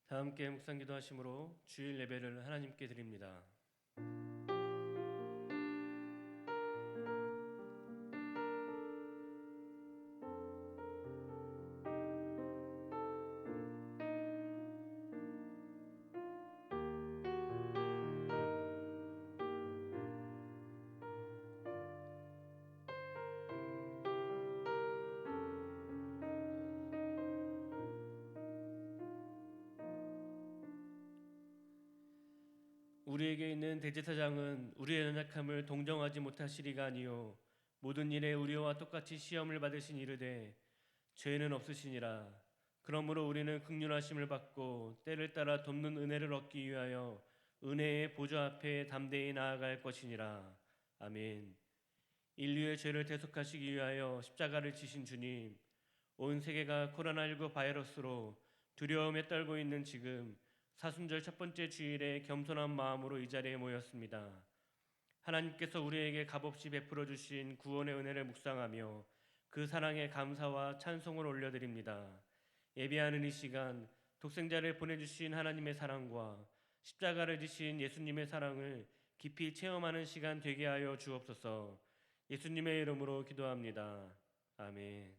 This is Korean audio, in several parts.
다 함께 묵상 기도하심으로 주일 예배를 하나님께 드립니다. 우리에게 있는 대제사장은 우리의 연약함을 동정하지 못하시리가 아니요 모든 일에 우리와 똑같이 시험을 받으신 이르되 죄는 없으시니라. 그러므로 우리는 긍휼하심을 받고 때를 따라 돕는 은혜를 얻기 위하여 은혜의 보좌 앞에 담대히 나아갈 것이니라. 아멘. 인류의 죄를 대속하시기 위하여 십자가를 지신 주님, 온 세계가 코로나19 바이러스로 두려움에 떨고 있는 지금 사순절 첫 번째 주일에 겸손한 마음으로 이 자리에 모였습니다. 하나님께서 우리에게 값없이 베풀어 주신 구원의 은혜를 묵상하며 그 사랑에 감사와 찬송을 올려드립니다. 예배하는 이 시간 독생자를 보내주신 하나님의 사랑과 십자가를 지신 예수님의 사랑을 깊이 체험하는 시간 되게 하여 주옵소서. 예수님의 이름으로 기도합니다. 아멘.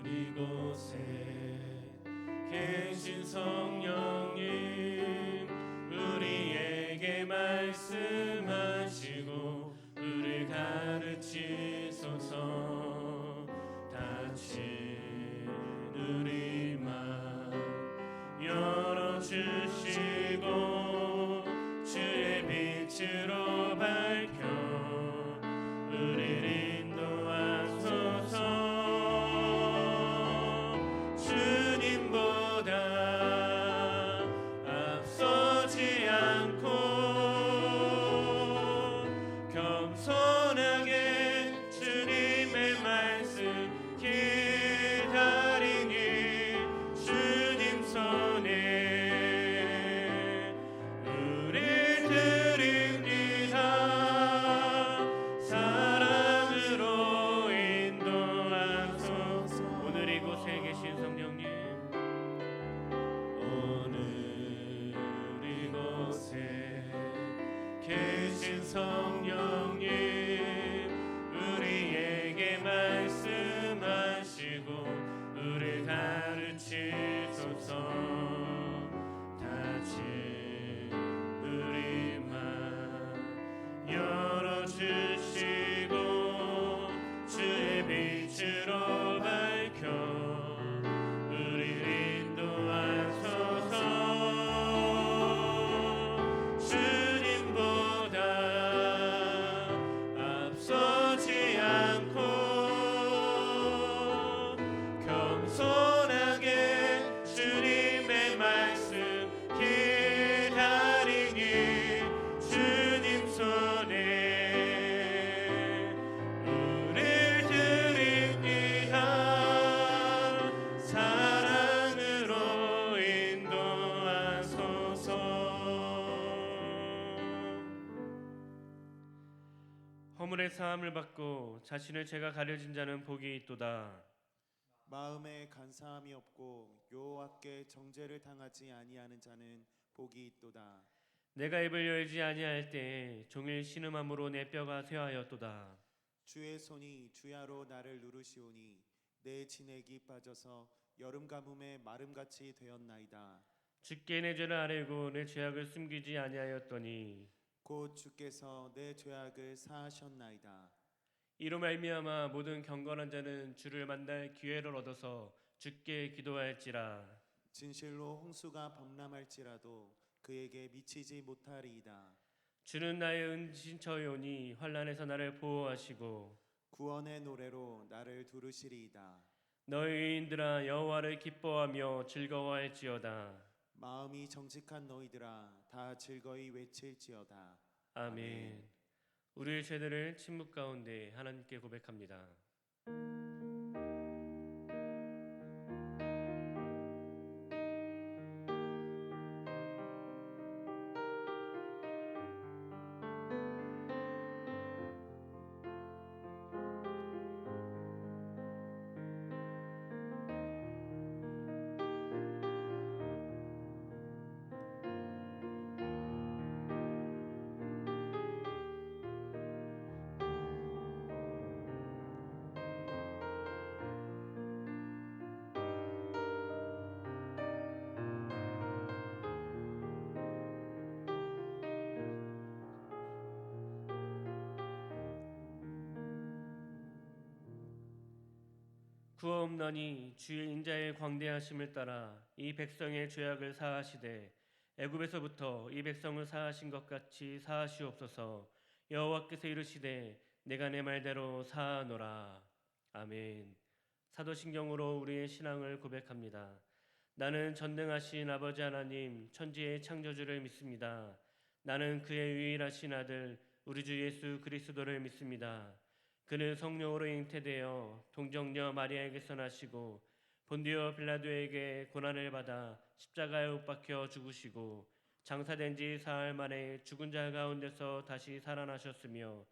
이곳에 계신 성령님, 우리에게 말씀하시고 우리를 가르치소서. 닫힌 우리 맘 열어주시고 주의 빛으로 밝혀 우리를 인도하소서. 앞서지 않고 겸손하게 주님의 말씀 기다리니 주님 손에 우리 드립니다. 사랑으로 인도하소서. 오늘 이곳에 계신 성령님, 계신 성령님, 우리에게 말씀하시고 우리를 가르치소서. 닫힌 우리 맘 열어주시고 주의 빛으로 밝혀 우리를 인도하소서. 앞서지 않고 겸손하게 주님의 말씀 기다리니 주님 손에 우릴 드립니다. 사랑으로 인도하소서. 허물의 사함을 받고 자신의 죄가 가려진 자는 복이 있도다. 마음에 간사함이 없고 여호와께 정죄를 당하지 아니하는 자는 복이 있도다. 내가 입을 열지 아니할 때에 종일 신음함으로 내 뼈가 쇠하였도다. 주의 손이 주야로 나를 누르시오니 내 진액이 빠져서 여름 가뭄에 마름같이 되었나이다. 주께 내 죄를 아뢰고 내 죄악을 숨기지 아니하였더니 곧 주께서 내 죄악을 사하셨나이다. 이로 말미암아 모든 경건한 자는 주를 만날 기회를 얻어서 주께 기도할지라. 진실로 홍수가 범람할지라도 그에게 미치지 못하리이다. 주는 나의 은신처요니 환난에서 나를 보호하시고 구원의 노래로 나를 두르시리이다. 너희 의인들아 여호와를 기뻐하며 즐거워할지어다. 마음이 정직한 너희들아 다 즐거이 외칠지어다. 아멘. 우리의 죄들을 침묵 가운데 하나님께 고백합니다. 구하옵나니 주의 인자의 광대하심을 따라 이 백성의 죄악을 사하시되 애굽에서부터 이 백성을 사하신 것 같이 사하시옵소서. 여호와께서 이르시되 내가 내 말대로 사하노라. 아멘. 사도신경으로 우리의 신앙을 고백합니다. 나는 전능하신 아버지 하나님 천지의 창조주를 믿습니다. 나는 그의 유일하신 아들 우리 주 예수 그리스도를 믿습니다. 그는 성령으로 잉태되어 동정녀 마리아에게서 나시고 본디오 빌라도에게 고난을 받아 십자가에 못 박혀 죽으시고 장사된 지 사흘 만에 죽은 자 가운데서 다시 살아나셨으며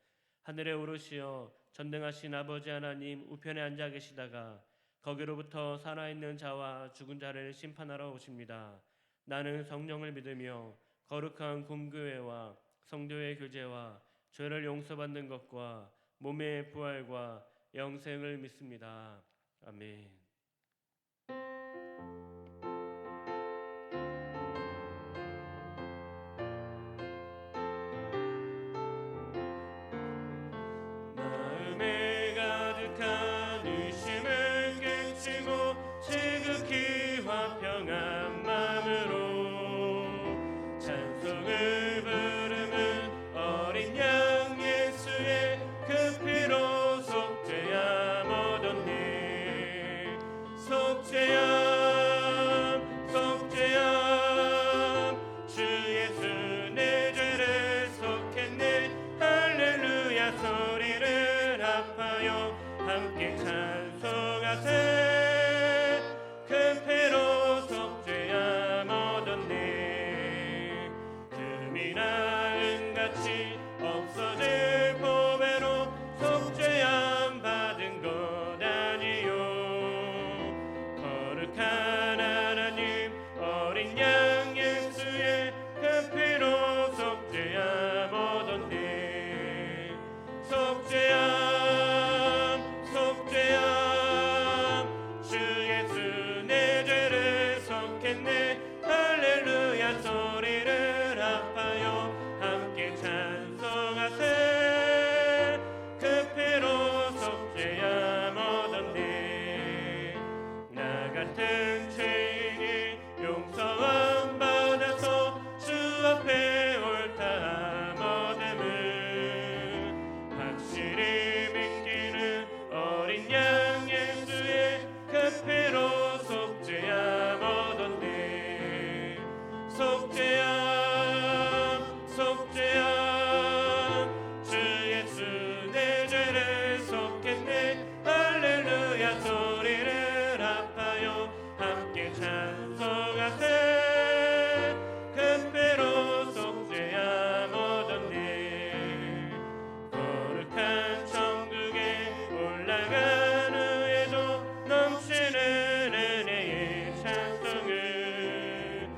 하늘에 오르시어 전능하신 아버지 하나님 우편에 앉아 계시다가 거기로부터 살아있는 자와 죽은 자를 심판하러 오십니다. 나는 성령을 믿으며 거룩한 공교회와 성도의 교제와 죄를 용서받는 것과 몸의 부활과 영생을 믿습니다. 아멘. 마음에 가득한 의심을 깨치고 지극히 화평한 마음으로 찬송을 부르는 어린 양 예수의 그 피로 속죄함 얻었네. 속죄함 속죄함 주 예수 내 죄를 속했네. 할렐루야 소리를 합하여 함께 찬송하세. 그 피로 속죄함 얻었네. 금이나 은같이 없어질 보배로 속죄함 받은 것 아니요. 거룩한 하나님 어린 양 예수의 그 피로 속죄함 얻었네. 속죄함 속죄함 주 예수 내 죄를 속했네. 할렐루야 소리를 합하여 함께 찬송하세. 그 피로 속죄함 얻었네. 나 같은 죄인이 용서함 받아서 주 앞에 옳다함 얻음을 확실히 믿기는 어린 양 예수의 그 피로 속죄함 얻었네. 속죄함 속죄함 주 예수 내 죄를 속했네. 할렐루야 소리를 합하여 함께 찬송하세. 그 피로 속죄함 얻었네. 거룩한 천국에 올라간 후에도 넘치는 은혜의 찬송을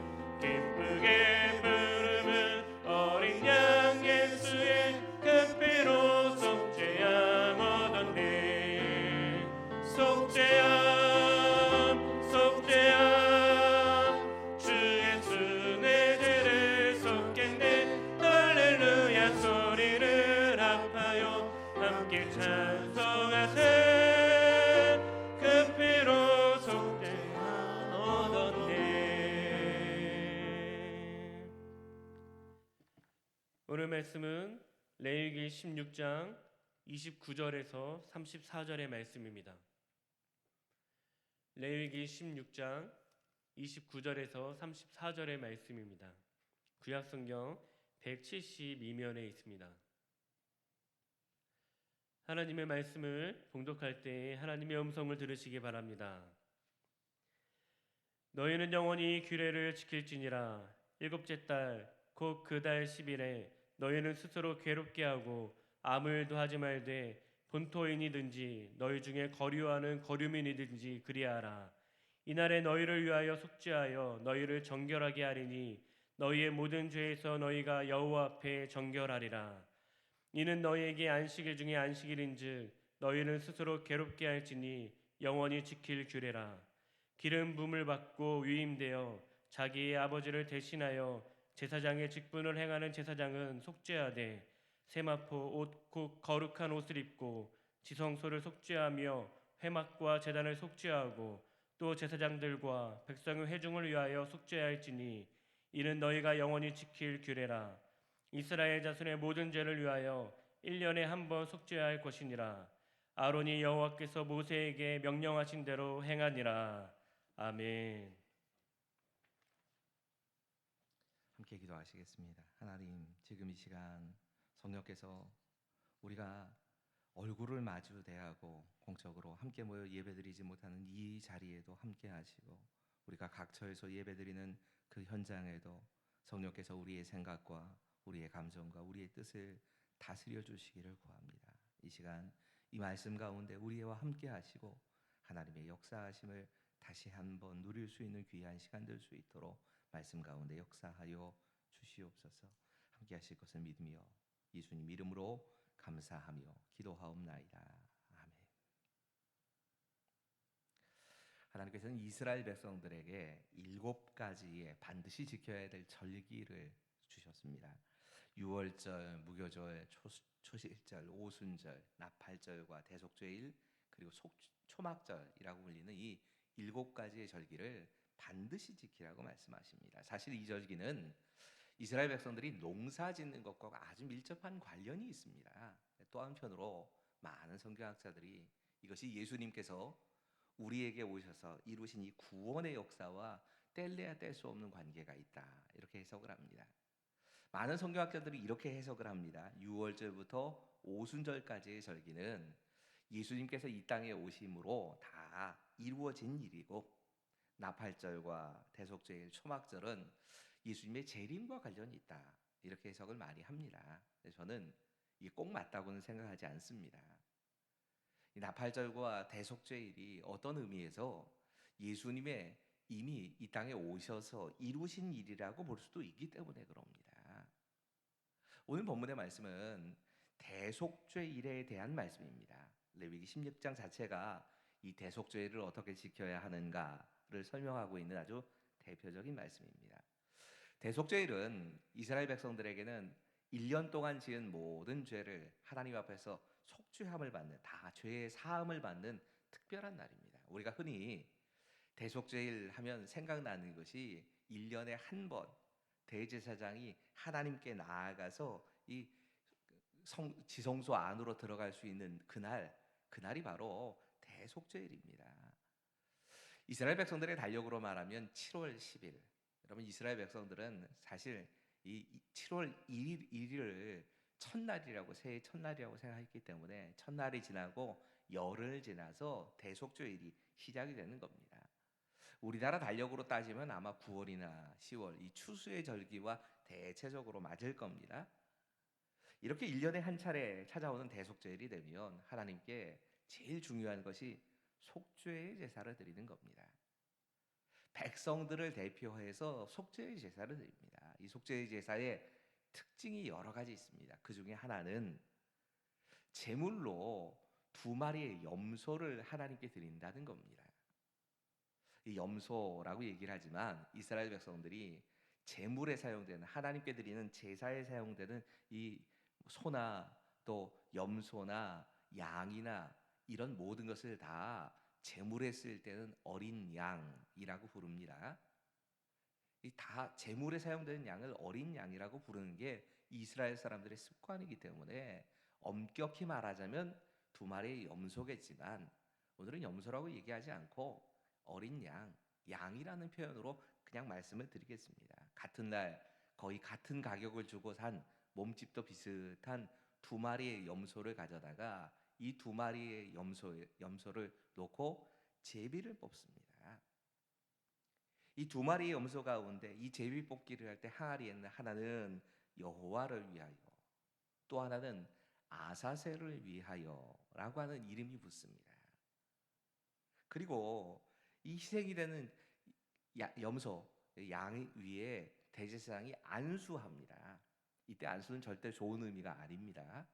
기쁘게 부르는 어린 양 예수의 그 피로 속죄함 얻었네. 속죄함 속죄함 주 예수 내 죄를 속겠네. 할렐루야 소리를 합하여 함께 찬송하세. 그 피로 속죄함 얻었네. 오늘 말씀은 레위기 16장 29절에서 34절의 말씀입니다. 레위기 16장 29절에서 34절의 말씀입니다. 구약성경 172면에 있습니다. 하나님의 말씀을 봉독할 때 하나님의 음성을 들으시기 바랍니다. 너희는 영원히 규례를 지킬지니라. 일곱째 달 곧 그 달 10일에 너희는 스스로 괴롭게 하고 아무 일도 하지 말되 본토인이든지 너희 중에 거류하는 거류민이든지 그리하라. 이날에 너희를 위하여 속죄하여 너희를 정결하게 하리니 너희의 모든 죄에서 너희가 여호와 앞에 정결하리라. 이는 너희에게 안식일 중에 안식일인즉 너희는 스스로 괴롭게 할지니 영원히 지킬 규례라. 기름 부음을 받고 위임되어 자기의 아버지를 대신하여 제사장의 직분을 행하는 제사장은 속죄하되 세마포 옷 곧 거룩한 옷을 입고 지성소를 속죄하며 회막과 제단을 속죄하고 또 제사장들과 백성의 회중을 위하여 속죄할지니 이는 너희가 영원히 지킬 규례라. 이스라엘 자손의 모든 죄를 위하여 1년에 한 번 속죄할 것이니라. 아론이 여호와께서 모세에게 명령하신 대로 행하니라. 아멘. 함께 기도하시겠습니다. 하나님, 지금 이 시간 성령께서 우리가 얼굴을 마주 대하고 공적으로 함께 모여 예배드리지 못하는 이 자리에도 함께 하시고 우리가 각처에서 예배드리는 그 현장에도 성령께서 우리의 생각과 우리의 감정과 우리의 뜻을 다스려 주시기를 구합니다. 이 시간 이 말씀 가운데 우리와 함께 하시고 하나님의 역사하심을 다시 한번 누릴 수 있는 귀한 시간 될 수 있도록 말씀 가운데 역사하여 주시옵소서. 함께 하실 것을 믿으며 예수님 이름으로 감사하며 기도하옵나이다. 아멘. 하나님께서는 이스라엘 백성들에게 7가지의 반드시 지켜야 될 절기를 주셨습니다. 유월절, 무교절, 초실절, 오순절, 나팔절과 대속죄일 그리고 초막절이라고 불리는 이 7가지의 절기를 반드시 지키라고 말씀하십니다. 사실 이 절기는 이스라엘 백성들이 농사 짓는 것과 아주 밀접한 관련이 있습니다. 또 한편으로 많은 성경학자들이 이것이 예수님께서 우리에게 오셔서 이루신 이 구원의 역사와 뗄래야 뗄 수 없는 관계가 있다, 이렇게 해석을 합니다. 많은 성경학자들이 이렇게 해석을 합니다. 6월절부터 오순절까지의 절기는 예수님께서 이 땅에 오심으로 다 이루어진 일이고 나팔절과 대속죄일, 초막절은 예수님의 재림과 관련이 있다, 이렇게 해석을 많이 합니다. 저는 이게 꼭 맞다고는 생각하지 않습니다. 이 나팔절과 대속죄일이 어떤 의미에서 예수님의 이미 이 땅에 오셔서 이루신 일이라고 볼 수도 있기 때문에 그럽니다. 오늘 본문의 말씀은 대속죄일에 대한 말씀입니다. 레위기 16장 자체가 이 대속죄일을 어떻게 지켜야 하는가를 설명하고 있는 아주 대표적인 말씀입니다. 대속죄일은 이스라엘 백성들에게는 1년 동안 지은 모든 죄를 하나님 앞에서 속죄함을 받는, 다 죄의 사함을 받는 특별한 날입니다. 우리가 흔히 대속죄일 하면 생각나는 것이 1년에 한 번 대제사장이 하나님께 나아가서 이 지성소 안으로 들어갈 수 있는 그날이 바로 대속죄일입니다. 이스라엘 백성들의 달력으로 말하면 7월 10일. 여러분, 이스라엘 백성들은 사실 이 7월 1일을 첫날이라고, 새해 첫날이라고 생각했기 때문에 첫날이 지나고 열흘 지나서 대속죄일이 시작이 되는 겁니다. 우리나라 달력으로 따지면 아마 9월이나 10월 이 추수의 절기와 대체적으로 맞을 겁니다. 이렇게 1년에 한 차례 찾아오는 대속죄일이 되면 하나님께 제일 중요한 것이 속죄의 제사를 드리는 겁니다. 백성들을 대표해서 속죄의 제사를 드립니다. 이 속죄의 제사의 특징이 여러 가지 있습니다. 그 중에 하나는 제물로 2마리의 염소를 하나님께 드린다는 겁니다. 이 염소라고 얘기를 하지만 이스라엘 백성들이 제물에 사용되는, 하나님께 드리는 제사에 사용되는 이 소나 또 염소나 양이나 이런 모든 것을 다 제물에 쓸 때는 어린 양이라고 부릅니다. 이 다 제물에 사용되는 양을 어린 양이라고 부르는 게 이스라엘 사람들의 습관이기 때문에 엄격히 말하자면 2마리의 염소겠지만 오늘은 염소라고 얘기하지 않고 어린 양이라는 표현으로 그냥 말씀을 드리겠습니다. 같은 날 거의 같은 가격을 주고 산 몸집도 비슷한 2마리의 염소를 가져다가 이 2마리의 염소를 놓고 제비를 뽑습니다. 이 2마리의 염소 가운데 이 제비 뽑기를 할 때 항아리에는 하나는 여호와를 위하여, 또 하나는 아사셀을 위하여라고 하는 이름이 붙습니다. 그리고 이 희생이 되는 염소, 양 위에 대제사장이 안수합니다. 이때 안수는 절대 좋은 의미가 아닙니다.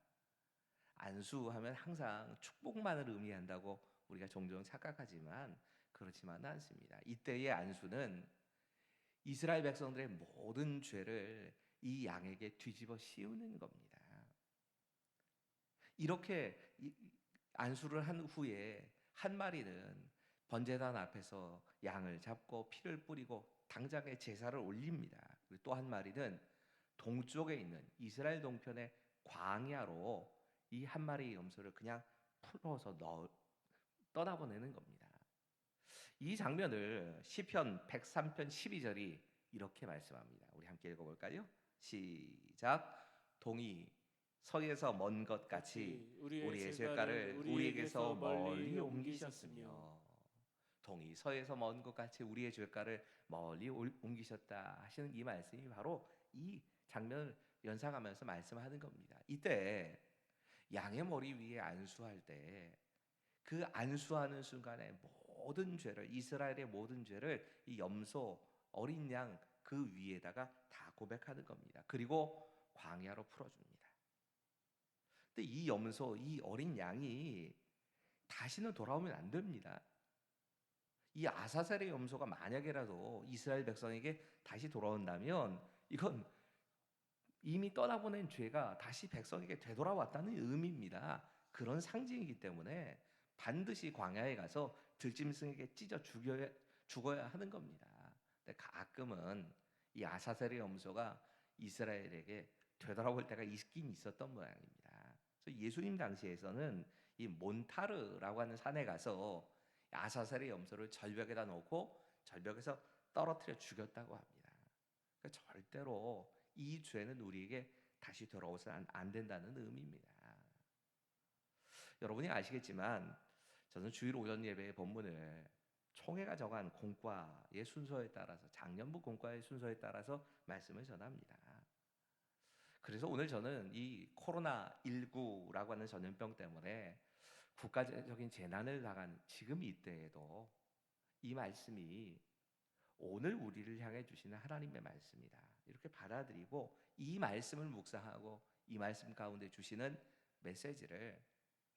안수하면 항상 축복만을 의미한다고 우리가 종종 착각하지만 그렇지만은 않습니다. 이때의 안수는 이스라엘 백성들의 모든 죄를 이 양에게 뒤집어 씌우는 겁니다. 이렇게 안수를 한 후에 한 마리는 번제단 앞에서 양을 잡고 피를 뿌리고 당장에 제사를 올립니다. 그리고 또 한 마리는 동쪽에 있는 이스라엘 동편의 광야로 이 한 마리의 염소를 그냥 풀어서 떠나보내는 겁니다. 이 장면을 시편 103편 12절이 이렇게 말씀합니다. 우리 함께 읽어볼까요? 시작. 동이 서에서 먼 것 같이 우리의 죄가를 우리에게서 멀리 옮기셨으며, 동이 서에서 먼 것 같이 우리의 죄가를 멀리 옮기셨다 하시는 이 말씀이 바로 이 장면을 연상하면서 말씀하는 겁니다. 이때 양의 머리 위에 안수할 때 그 안수하는 순간에 모든 죄를, 이스라엘의 모든 죄를 이 염소 어린 양 그 위에다가 다 고백하는 겁니다. 그리고 광야로 풀어줍니다. 근데 이 염소, 이 어린 양이 다시는 돌아오면 안 됩니다. 이 아사셀의 염소가 만약에라도 이스라엘 백성에게 다시 돌아온다면 이건 이미 떠나보낸 죄가 다시 백성에게 되돌아왔다는 의미입니다. 그런 상징이기 때문에 반드시 광야에 가서 들짐승에게 찢어 죽어야 하는 겁니다. 근데 가끔은 이 아사셀의 염소가 이스라엘에게 되돌아올 때가 있긴 있었던 모양입니다. 그래서 예수님 당시에서는 이 몬타르라고 하는 산에 가서 아사셀의 염소를 절벽에다 놓고 절벽에서 떨어뜨려 죽였다고 합니다. 그러니까 절대로 이 죄는 우리에게 다시 돌아오서는 안 된다는 의미입니다. 여러분이 아시겠지만 저는 주일 오전 예배의 본문을 총회가 정한 공과의 순서에 따라서, 장년부 공과의 순서에 따라서 말씀을 전합니다. 그래서 오늘 저는 이 코로나19라고 하는 전염병 때문에 국가적인 재난을 당한 지금 이때에도 이 말씀이 오늘 우리를 향해 주시는 하나님의 말씀이다, 이렇게 받아들이고 이 말씀을 묵상하고 이 말씀 가운데 주시는 메시지를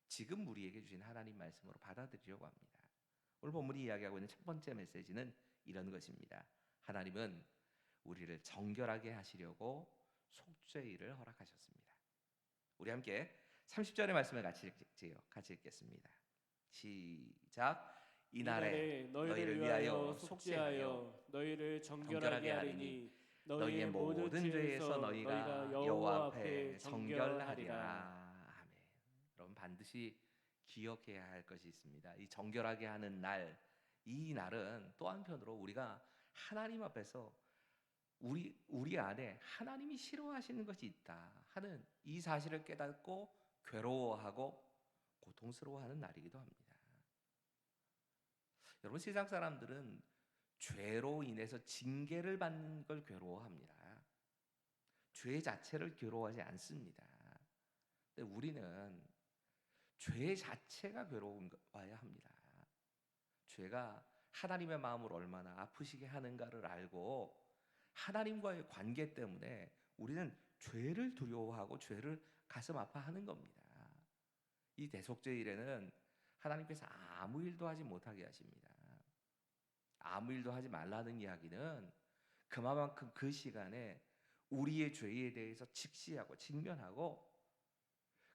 지금 우리에게 주신 하나님 말씀으로 받아들이려고 합니다. 오늘 본문이 이야기하고 있는 첫 번째 메시지는 이런 것입니다. 하나님은 우리를 정결하게 하시려고 속죄일을 허락하셨습니다. 우리 함께 30절의 말씀을 같이 읽겠습니다. 시작. 이날에 너희를 위하여 속죄하여 너희를 정결하게 하리니 너희의 모든 죄에서 너희가 여호와 앞에 정결하리라. 아멘. 여러분 반드시 기억해야 할 것이 있습니다. 이 정결하게 하는 날, 이 날은 또 한편으로 우리가 하나님 앞에서 우리 안에 하나님이 싫어하시는 것이 있다 하는 이 사실을 깨닫고 괴로워하고 고통스러워하는 날이기도 합니다. 여러분, 세상 사람들은 죄로 인해서 징계를 받는 걸 괴로워합니다. 죄 자체를 괴로워하지 않습니다. 근데 우리는 죄 자체가 괴로워야 합니다. 죄가 하나님의 마음을 얼마나 아프시게 하는가를 알고 하나님과의 관계 때문에 우리는 죄를 두려워하고 죄를 가슴 아파하는 겁니다. 이 대속죄일에는 하나님께서 아무 일도 하지 못하게 하십니다. 아무 일도 하지 말라는 이야기는 그만큼 그 시간에 우리의 죄에 대해서 직시하고 직면하고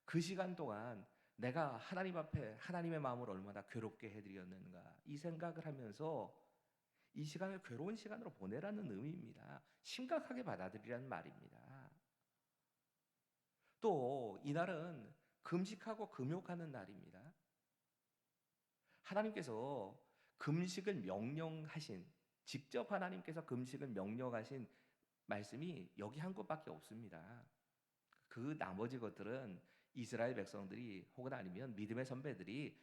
그 시간 동안 내가 하나님 앞에 하나님의 마음을 얼마나 괴롭게 해드렸는가 이 생각을 하면서 이 시간을 괴로운 시간으로 보내라는 의미입니다. 심각하게 받아들이라는 말입니다. 또 이날은 금식하고 금욕하는 날입니다. 하나님께서 금식을 명령하신, 직접 하나님께서 금식을 명령하신 말씀이 여기 한 곳밖에 없습니다. 그 나머지 것들은 이스라엘 백성들이 혹은 아니면 믿음의 선배들이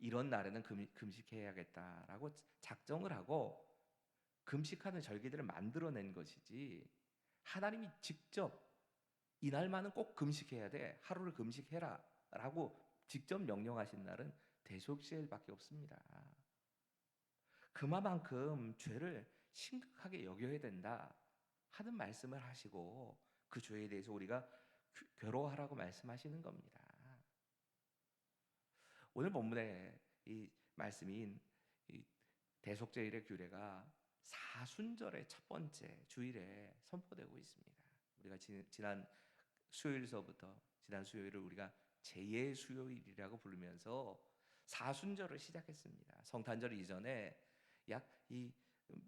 이런 날에는 금식해야겠다라고 작정을 하고 금식하는 절기들을 만들어낸 것이지, 하나님이 직접 이날만은 꼭 금식해야 돼, 하루를 금식해라 라고 직접 명령하신 날은 대속죄일밖에 없습니다. 그만큼 죄를 심각하게 여겨야 된다 하는 말씀을 하시고 그 죄에 대해서 우리가 괴로워하라고 말씀하시는 겁니다. 오늘 본문의 이 말씀인 이 대속죄일의 규례가 사순절의 첫 번째 주일에 선포되고 있습니다. 우리가 지난 수요일서부터 지난 수요일을 우리가 제의 수요일이라고 부르면서 사순절을 시작했습니다. 성탄절 이전에 약 이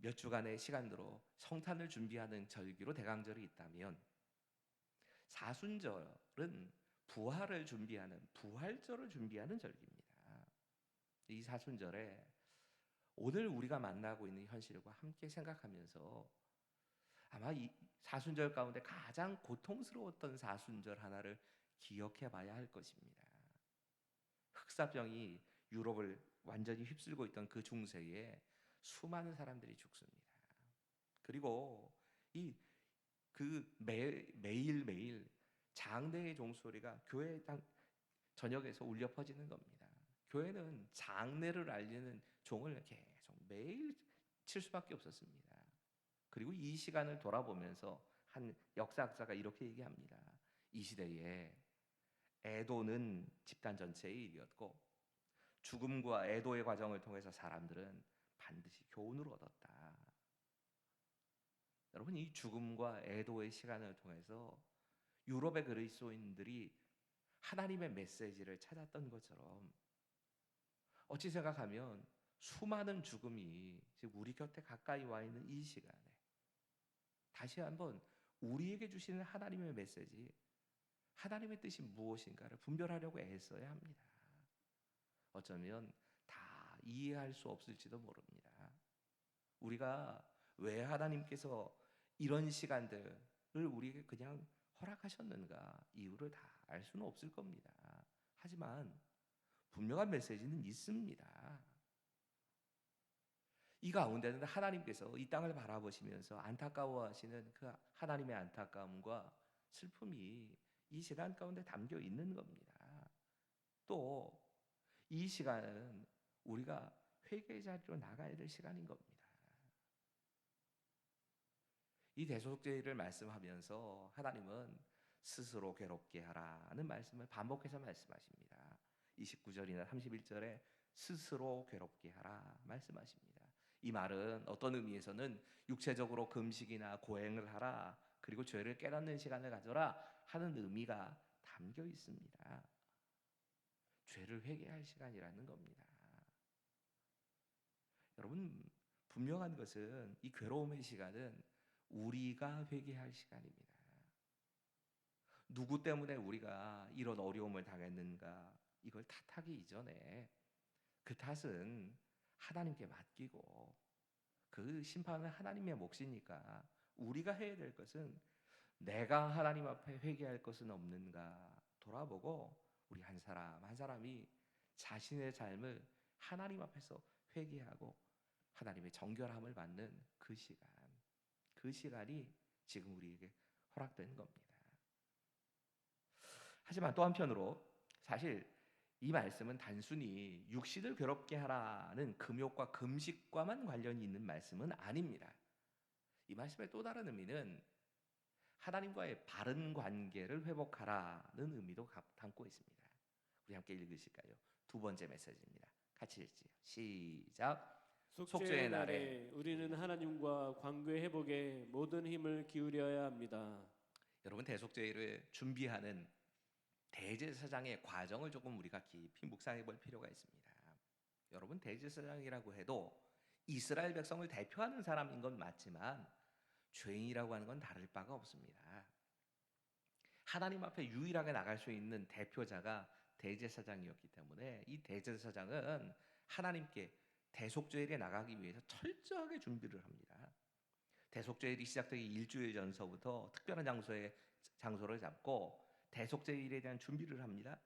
몇 주간의 시간으로 성탄을 준비하는 절기로 대강절이 있다면, 사순절은 부활을 준비하는 부활절을 준비하는 절기입니다. 이 사순절에 오늘 우리가 만나고 있는 현실과 함께 생각하면서 아마 이 사순절 가운데 가장 고통스러웠던 사순절 하나를 기억해 봐야 할 것입니다. 흑사병이 유럽을 완전히 휩쓸고 있던 그 중세에 수많은 사람들이 죽습니다. 그리고 이 매일매일 장대의 종소리가 교회 전역에서 울려 퍼지는 겁니다. 교회는 장례를 알리는 종을 계속 매일 칠 수밖에 없었습니다. 그리고 이 시간을 돌아보면서 한 역사학자가 이렇게 얘기합니다. 이 시대에 애도는 집단 전체의 일이었고, 죽음과 애도의 과정을 통해서 사람들은 반드시 교훈을 얻었다. 여러분, 이 죽음과 애도의 시간을 통해서 유럽의 그리스도인들이 하나님의 메시지를 찾았던 것처럼, 어찌 생각하면 수많은 죽음이 지금 우리 곁에 가까이 와 있는 이 시간에 다시 한번 우리에게 주시는 하나님의 메시지, 하나님의 뜻이 무엇인가를 분별하려고 애써야 합니다. 어쩌면 다 이해할 수 없을지도 모릅니다. 우리가 왜 하나님께서 이런 시간들을 우리에게 그냥 허락하셨는가, 이유를 다 알 수는 없을 겁니다. 하지만 분명한 메시지는 있습니다. 이 가운데는 하나님께서 이 땅을 바라보시면서 안타까워하시는 그 하나님의 안타까움과 슬픔이 이 시간 가운데 담겨 있는 겁니다. 또 이 시간은 우리가 회개의 자리로 나가야 될 시간인 겁니다. 이 대속죄를 말씀하면서 하나님은 스스로 괴롭게 하라는 말씀을 반복해서 말씀하십니다. 29절이나 31절에 스스로 괴롭게 하라 말씀하십니다. 이 말은 어떤 의미에서는 육체적으로 금식이나 고행을 하라, 그리고 죄를 깨닫는 시간을 가져라 하는 의미가 담겨 있습니다. 죄를 회개할 시간이라는 겁니다. 여러분, 분명한 것은 이 괴로움의 시간은 우리가 회개할 시간입니다. 누구 때문에 우리가 이런 어려움을 당했는가, 이걸 탓하기 이전에 그 탓은 하나님께 맡기고, 그 심판은 하나님의 몫이니까 우리가 해야 될 것은 내가 하나님 앞에 회개할 것은 없는가 돌아보고, 우리 한 사람 한 사람이 자신의 삶을 하나님 앞에서 회개하고 하나님의 정결함을 받는 그 시간이 지금 우리에게 허락된 겁니다. 하지만 또 한편으로 사실 이 말씀은 단순히 육신을 괴롭게 하라는 금욕과 금식과만 관련이 있는 말씀은 아닙니다. 이 말씀의 또 다른 의미는 하나님과의 바른 관계를 회복하라는 의미도 담고 있습니다. 우리 함께 읽으실까요? 두 번째 메시지입니다. 같이 읽지요. 시작. 속죄의 날에 우리는 하나님과 관계 회복에 모든 힘을 기울여야 합니다. 여러분, 대속죄를 준비하는 대제사장의 과정을 조금 우리가 깊이 묵상해 볼 필요가 있습니다. 여러분, 대제사장이라고 해도 이스라엘 백성을 대표하는 사람인 건 맞지만 죄인이라고 하는 건 다를 바가 없습니다. 하나님 앞에 유일하게 나갈 수 있는 대표자가 대제사장이었기 때문에 이 대제사장은 하나님께 대속죄일에 나가기 위해서 철저하게 준비를 합니다. 대속죄일이 시작되기 일주일 전서부터 특별한 장소를 잡고 대속죄일에 대한 준비를 합니다.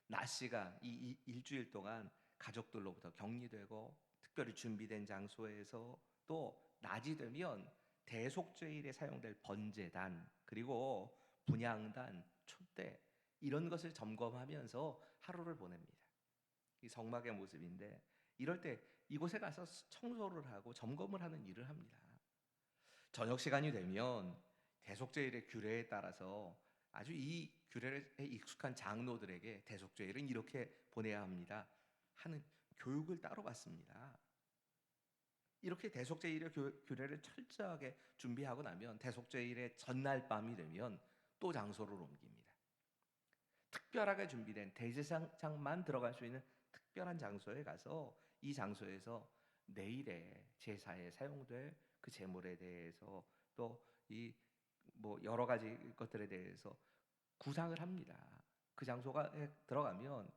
낮 시간, 이 일주일 동안 가족들로부터 격리되고 특별히 준비된 장소에서, 또 낮이 되면 대속죄일에 사용될 번제단, 그리고 분향단, 촛대, 이런 것을 점검하면서 하루를 보냅니다. 이 성막의 모습인데, 이럴 때 이곳에 가서 청소를 하고 점검을 하는 일을 합니다. 저녁 시간이 되면 대속죄일의 규례에 따라서 아주 이 규례에 익숙한 장로들에게 대속죄일은 이렇게 보내야 합니다 하는 교육을 따로 받습니다. 이렇게 대속죄일의 규례를 철저하게 준비하고 나면 대속죄일의 전날 밤이 되면 또 장소를 옮깁니다. 특별하게 준비된 대제사장만 들어갈 수 있는 특별한 장소에 가서 이 장소에서 내일의 제사에 사용될 그 제물에 대해서 또 이 뭐 여러 가지 것들에 대해서 구상을 합니다. 그 장소에 들어가면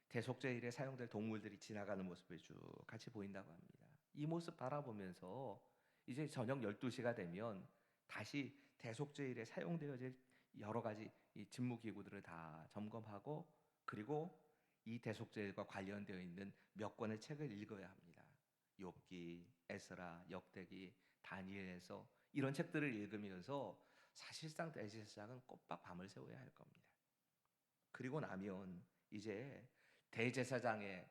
대속제일에 사용될 동물들이 지나가는 모습을 쭉 같이 보인다고 합니다. 이 모습 바라보면서 이제 저녁 12시가 되면 다시 대속제일에 사용되어질 여러 가지 이 집무기구들을 다 점검하고 그리고 이 대속제일과 관련되어 있는 몇 권의 책을 읽어야 합니다. 욥기, 에스라, 역대기, 다니엘에서 이런 책들을 읽으면서 사실상 대제사장은 꼬박 밤을 새워야 할 겁니다. 그리고 나면 이제 대제사장에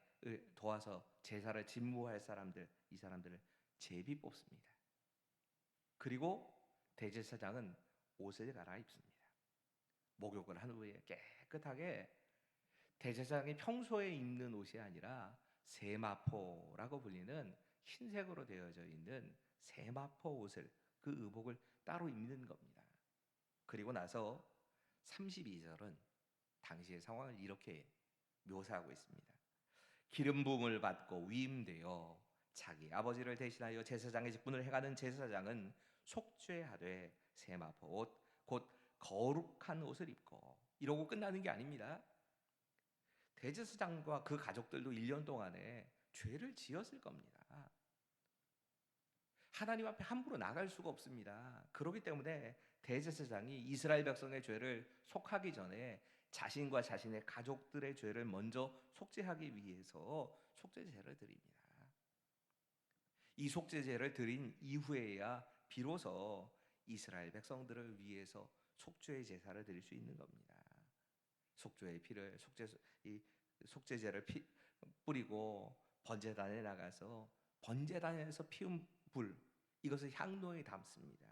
도와서 제사를 집무할 사람들, 이 사람들을 제비 뽑습니다. 그리고 대제사장은 옷을 갈아입습니다. 목욕을 한 후에 깨끗하게 대제사장이 평소에 입는 옷이 아니라 세마포라고 불리는 흰색으로 되어져 있는 세마포 옷을 그 의복을 따로 입는 겁니다. 그리고 나서 32절은 당시의 상황을 이렇게 묘사하고 있습니다. 기름 부음을 받고 위임되어 자기 아버지를 대신하여 제사장의 직분을 행하는 제사장은 속죄하되 세마포 옷 곧 거룩한 옷을 입고 이러고 끝나는 게 아닙니다. 대제사장과 그 가족들도 1년 동안에 죄를 지었을 겁니다. 하나님 앞에 함부로 나갈 수가 없습니다. 그렇기 때문에 대제사장이 이스라엘 백성의 죄를 속하기 전에 자신과 자신의 가족들의 죄를 먼저 속죄하기 위해서 속죄제를 드립니다. 이 속죄제를 드린 이후에야 비로소 이스라엘 백성들을 위해서 속죄의 제사를 드릴 수 있는 겁니다. 속죄의 피를 속죄제를 뿌리고 번제단에 나가서 번제단에서 피운 불 이것을 향로에 담습니다.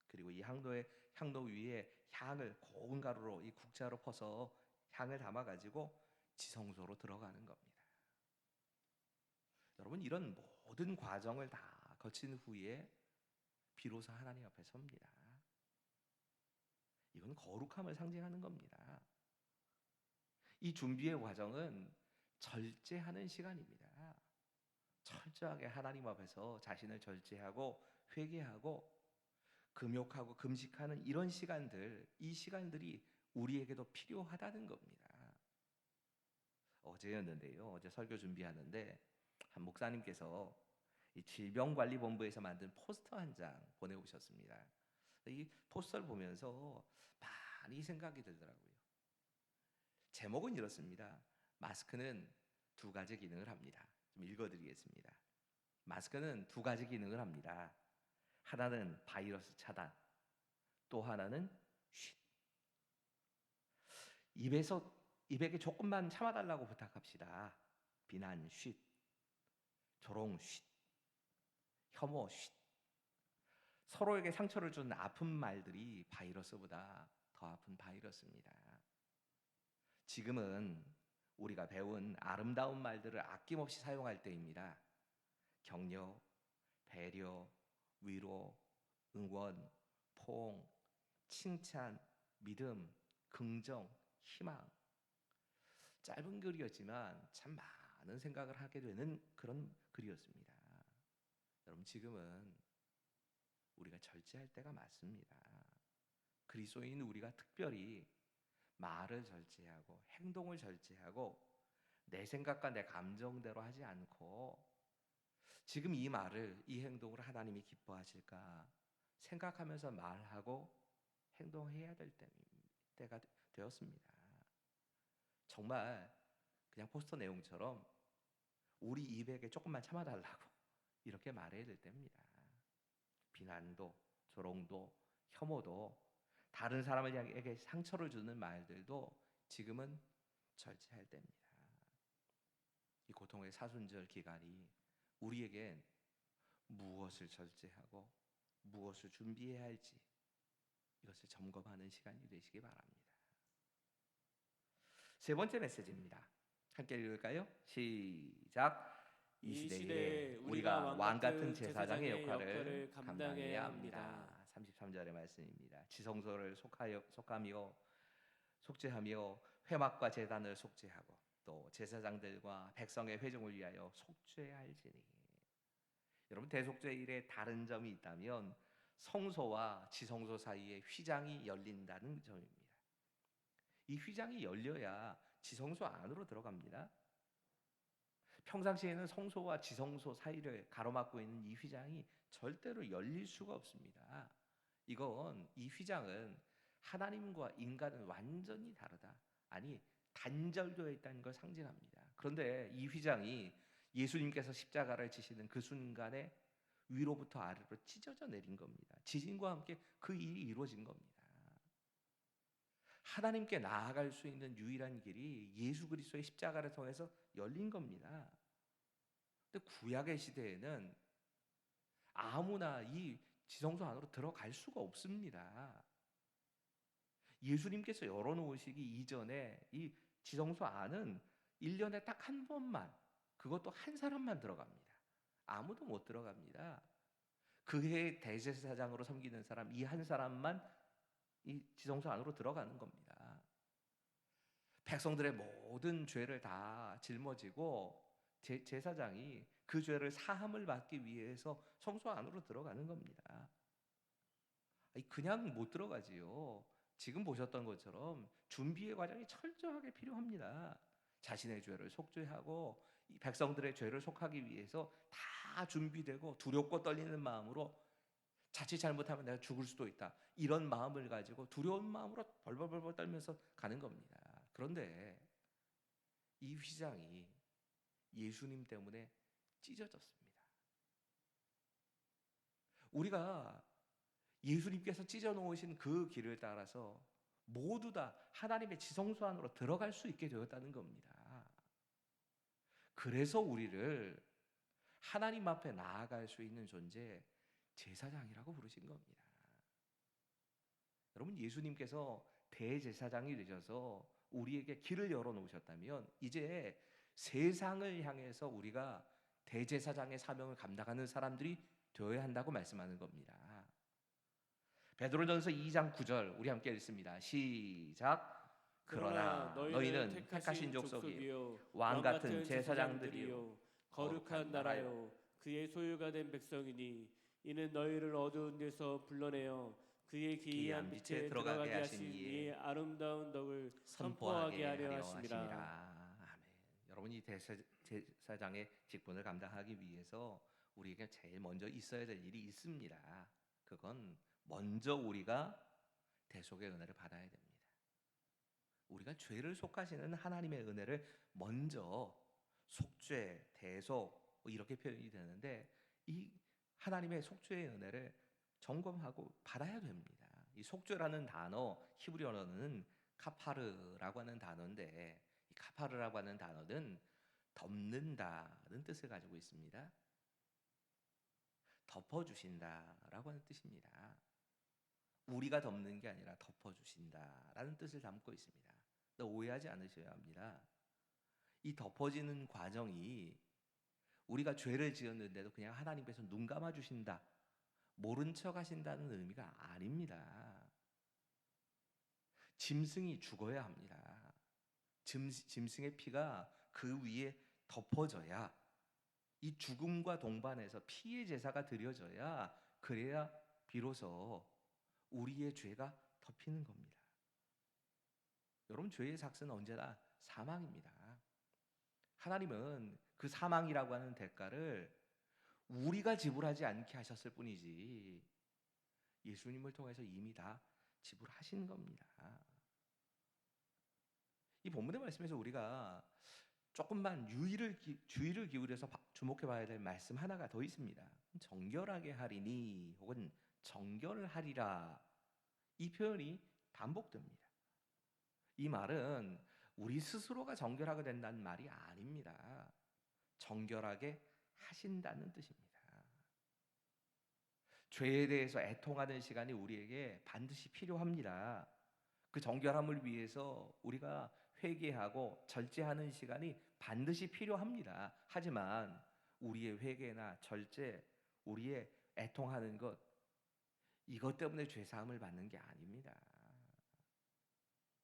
그리고 이 향로 위에 향을 고운 가루로 이 국자로 퍼서 향을 담아 가지고 지성소로 들어가는 겁니다. 여러분 이런 모든 과정을 다 거친 후에 비로소 하나님 앞에 섭니다. 이건 거룩함을 상징하는 겁니다. 이 준비의 과정은 절제하는 시간입니다. 철저하게 하나님 앞에서 자신을 절제하고 회개하고 금욕하고 금식하는 이런 시간들, 이 시간들이 우리에게도 필요하다는 겁니다. 어제였는데요. 어제 설교 준비하는데 한 목사님께서 이 질병관리본부에서 만든 포스터 한 장 보내오셨습니다. 이 포스터를 보면서 많이 생각이 들더라고요. 제목은 이렇습니다. 마스크는 두 가지 기능을 합니다. 좀 읽어드리겠습니다. 마스크는 두 가지 기능을 합니다. 하나는 바이러스 차단, 또 하나는 쉿. 입에게 조금만 참아달라고 부탁합시다. 비난 쉿, 조롱 쉿, 혐오 쉿. 서로에게 상처를 준 아픈 말들이 바이러스보다 더 아픈 바이러스입니다. 지금은 우리가 배운 아름다운 말들을 아낌없이 사용할 때입니다. 격려, 배려, 위로, 응원, 포옹, 칭찬, 믿음, 긍정, 희망. 짧은 글이었지만 참 많은 생각을 하게 되는 그런 글이었습니다. 여러분 지금은 우리가 절제할 때가 맞습니다. 그리스도인 우리가 특별히 말을 절제하고 행동을 절제하고 내 생각과 내 감정대로 하지 않고 지금 이 말을, 이 행동을 하나님이 기뻐하실까 생각하면서 말하고 행동해야 될 때가 되었습니다. 정말 그냥 포스터 내용처럼 우리 입에게 조금만 참아달라고 이렇게 말해야 될 때입니다. 비난도, 조롱도, 혐오도, 다른 사람에게 상처를 주는 말들도 지금은 절제할 때입니다. 이 고통의 사순절 기간이 우리에겐 무엇을 절제하고 무엇을 준비해야 할지 이것을 점검하는 시간이 되시기 바랍니다. 세 번째 메시지입니다. 함께 읽을까요? 시작. 이 시대에 우리가 왕 같은 제사장의 역할을 감당해야 합니다. 33절의 말씀입니다. 지성소를 속하며 속죄하며 회막과 제단을 속죄하고 또 제사장들과 백성의 회중을 위하여 속죄할지니. 여러분, 대속죄일에 다른 점이 있다면 성소와 지성소 사이에 휘장이 열린다는 점입니다. 이 휘장이 열려야 지성소 안으로 들어갑니다. 평상시에는 성소와 지성소 사이를 가로막고 있는 이 휘장이 절대로 열릴 수가 없습니다. 이 휘장은 하나님과 인간은 완전히 다르다, 아니 단절되어 있다는 걸 상징합니다. 그런데 이 휘장이 예수님께서 십자가를 지시는 그 순간에 위로부터 아래로 찢어져 내린 겁니다. 지진과 함께 그 일이 이루어진 겁니다. 하나님께 나아갈 수 있는 유일한 길이 예수 그리스도의 십자가를 통해서 열린 겁니다. 근데 구약의 시대에는 아무나 이 지성소 안으로 들어갈 수가 없습니다. 예수님께서 열어놓으시기 이전에 이 지성소 안은 1년에 딱 한 번만, 그것도 한 사람만 들어갑니다. 아무도 못 들어갑니다. 그 해의 대제사장으로 섬기는 사람, 이 한 사람만 이 지성소 안으로 들어가는 겁니다. 백성들의 모든 죄를 다 짊어지고 제사장이 그 죄를 사함을 받기 위해서 성소 안으로 들어가는 겁니다. 그냥 못 들어가지요. 지금 보셨던 것처럼 준비의 과정이 철저하게 필요합니다. 자신의 죄를 속죄하고 이 백성들의 죄를 속하기 위해서 다 준비되고 두렵고 떨리는 마음으로, 자칫 잘못하면 내가 죽을 수도 있다, 이런 마음을 가지고 두려운 마음으로 벌벌벌 떨면서 가는 겁니다. 그런데 이 휘장이 예수님 때문에 찢어졌습니다. 우리가 예수님께서 찢어 놓으신 그 길을 따라서 모두 다 하나님의 지성소 안으로 들어갈 수 있게 되었다는 겁니다. 그래서 우리를 하나님 앞에 나아갈 수 있는 존재, 제사장이라고 부르신 겁니다. 여러분, 예수님께서 대제사장이 되셔서 우리에게 길을 열어놓으셨다면 이제 세상을 향해서 우리가 대제사장의 사명을 감당하는 사람들이 되어야 한다고 말씀하는 겁니다. 베드로전서 2장 9절 우리 함께 읽습니다. 시작. 그러나 너희는 택하신 족속이요 왕 같은 제사장들이요 거룩한 나라요 그의 소유가 된 백성이니 이는 너희를 어두운 데서 불러내어 그의 기이한 빛에 들어가게 하신 이의 아름다운 덕을 선포하게 하려 하심이라. 아멘. 여러분이 제사장의 직분을 감당하기 위해서 우리에게 제일 먼저 있어야 될 일이 있습니다. 그건 먼저 우리가 대속의 은혜를 받아야 됩니다. 우리가 죄를 속하시는 하나님의 은혜를 먼저 속죄, 대속 이렇게 표현이 되는데, 이 하나님의 속죄의 은혜를 점검하고 받아야 됩니다. 이 속죄라는 단어, 히브리어로는 카파르라고 하는 단어인데, 이 카파르라고 하는 단어는 덮는다는 뜻을 가지고 있습니다. 덮어주신다라고 하는 뜻입니다. 우리가 덮는 게 아니라 덮어주신다라는 뜻을 담고 있습니다. 오해하지 않으셔야 합니다. 이 덮어지는 과정이 우리가 죄를 지었는데도 그냥 하나님께서 눈 감아주신다, 모른 척 하신다는 의미가 아닙니다. 짐승이 죽어야 합니다. 짐승의 피가 그 위에 덮어져야, 이 죽음과 동반해서 피의 제사가 드려져야, 그래야 비로소 우리의 죄가 덮이는 겁니다. 여러분, 죄의 삭스는 언제나 사망입니다. 하나님은 그 사망이라고 하는 대가를 우리가 지불하지 않게 하셨을 뿐이지 예수님을 통해서 이미 다 지불하신 겁니다. 이 본문의 말씀에서 우리가 조금만 주의를 기울여서 주목해 봐야 될 말씀 하나가 더 있습니다. 정결하게 하리니 혹은 정결하리라, 이 표현이 반복됩니다. 이 말은 우리 스스로가 정결하게 된다는 말이 아닙니다. 정결하게 하신다는 뜻입니다. 죄에 대해서 애통하는 시간이 우리에게 반드시 필요합니다. 그 정결함을 위해서 우리가 회개하고 절제하는 시간이 반드시 필요합니다. 하지만 우리의 회개나 절제, 우리의 애통하는 것, 이것 때문에 죄사함을 받는 게 아닙니다.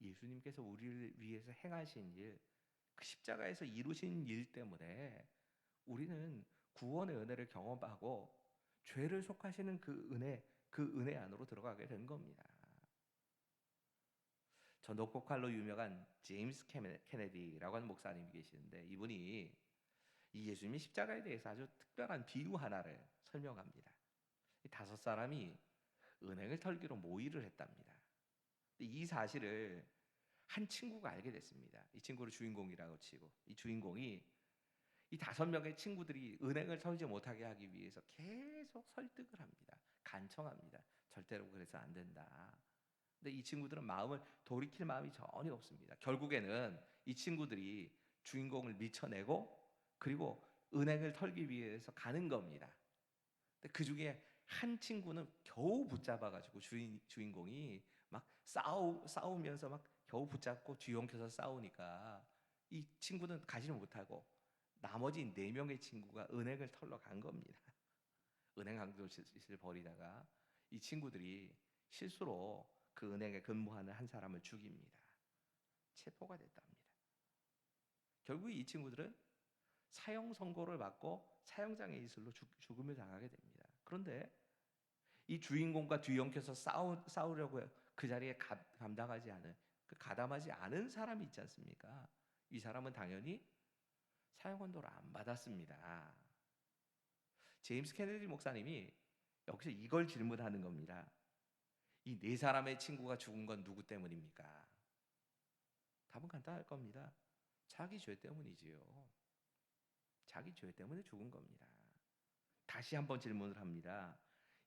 예수님께서 우리를 위해서 행하신 일, 그 십자가에서 이루신 일 때문에 우리는 구원의 은혜를 경험하고 죄를 속하시는 그 은혜 안으로 들어가게 된 겁니다. 전독곡할로 유명한 제임스 케네디라고 하는 목사님이 계시는데, 이분이 이 예수님이 십자가에 대해서 아주 특별한 비유 하나를 설명합니다. 이 5사람이 은행을 털기로 모의를 했답니다. 근데 이 사실을 한 친구가 알게 됐습니다. 이 친구를 주인공이라고 치고, 이 주인공이 이 5명의 친구들이 은행을 털지 못하게 하기 위해서 계속 설득을 합니다. 간청합니다. 절대로 그래서 안 된다. 근데 이 친구들은 마음을 돌이킬 마음이 전혀 없습니다. 결국에는 이 친구들이 주인공을 밀쳐내고 그리고 은행을 털기 위해서 가는 겁니다. 근데 그 중에 한 친구는 겨우 붙잡아가지고 주인공이 막 싸우면서 막 겨우 붙잡고 뒤엉켜서 싸우니까 이 친구는 가지를 못하고 나머지 4명의 친구가 은행을 털러 간 겁니다. 은행 강도짓을 벌이다가 이 친구들이 실수로 그 은행에 근무하는 한 사람을 죽입니다. 체포가 됐답니다. 결국 이 친구들은 사형 선고를 받고 사형장애 이슬로 죽음을 당하게 됩니다. 그런데 이 주인공과 뒤엉켜서 싸우려고 그 자리에 가담하지 않은 사람이 있지 않습니까? 이 사람은 당연히 사형 선고를 안 받았습니다. 제임스 케네디 목사님이 여기서 이걸 질문하는 겁니다. 이 4사람의 친구가 죽은 건 누구 때문입니까? 답은 간단할 겁니다. 자기 죄 때문이지요. 자기 죄 때문에 죽은 겁니다. 다시 한번 질문을 합니다.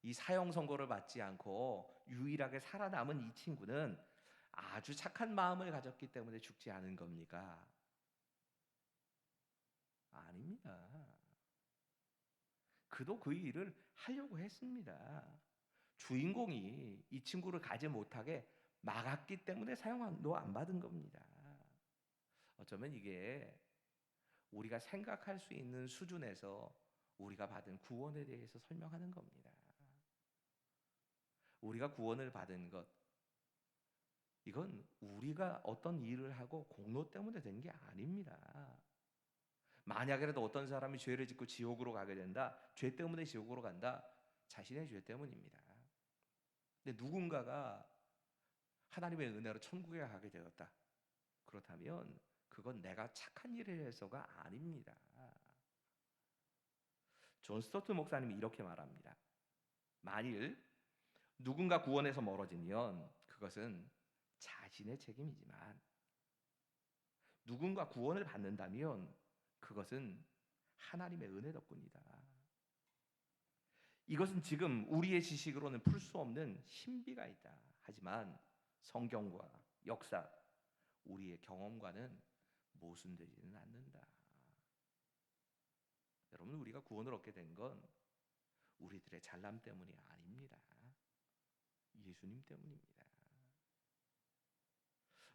이 사형 선고를 받지 않고 유일하게 살아남은 이 친구는 아주 착한 마음을 가졌기 때문에 죽지 않은 겁니까? 아닙니다. 그도 그 일을 하려고 했습니다. 주인공이 이 친구를 가지 못하게 막았기 때문에 사형도 안 받은 겁니다. 어쩌면 이게 우리가 생각할 수 있는 수준에서 우리가 받은 구원에 대해서 설명하는 겁니다. 우리가 구원을 받은 것, 이건 우리가 어떤 일을 하고 공로 때문에 된 게 아닙니다. 만약에라도 어떤 사람이 죄를 짓고 지옥으로 가게 된다, 죄 때문에 지옥으로 간다, 자신의 죄 때문입니다. 근데 누군가가 하나님의 은혜로 천국에 가게 되었다, 그렇다면 그건 내가 착한 일을 해서가 아닙니다. 존 스토트 목사님이 이렇게 말합니다. 만일 누군가 구원에서 멀어지면 그것은 자신의 책임이지만 누군가 구원을 받는다면 그것은 하나님의 은혜 덕분이다. 이것은 지금 우리의 지식으로는 풀 수 없는 신비가 있다. 하지만 성경과 역사, 우리의 경험과는 모순되지는 않는다. 여러분, 우리가 구원을 얻게 된 건 우리들의 잘남 때문이 아닙니다. 예수님 때문입니다.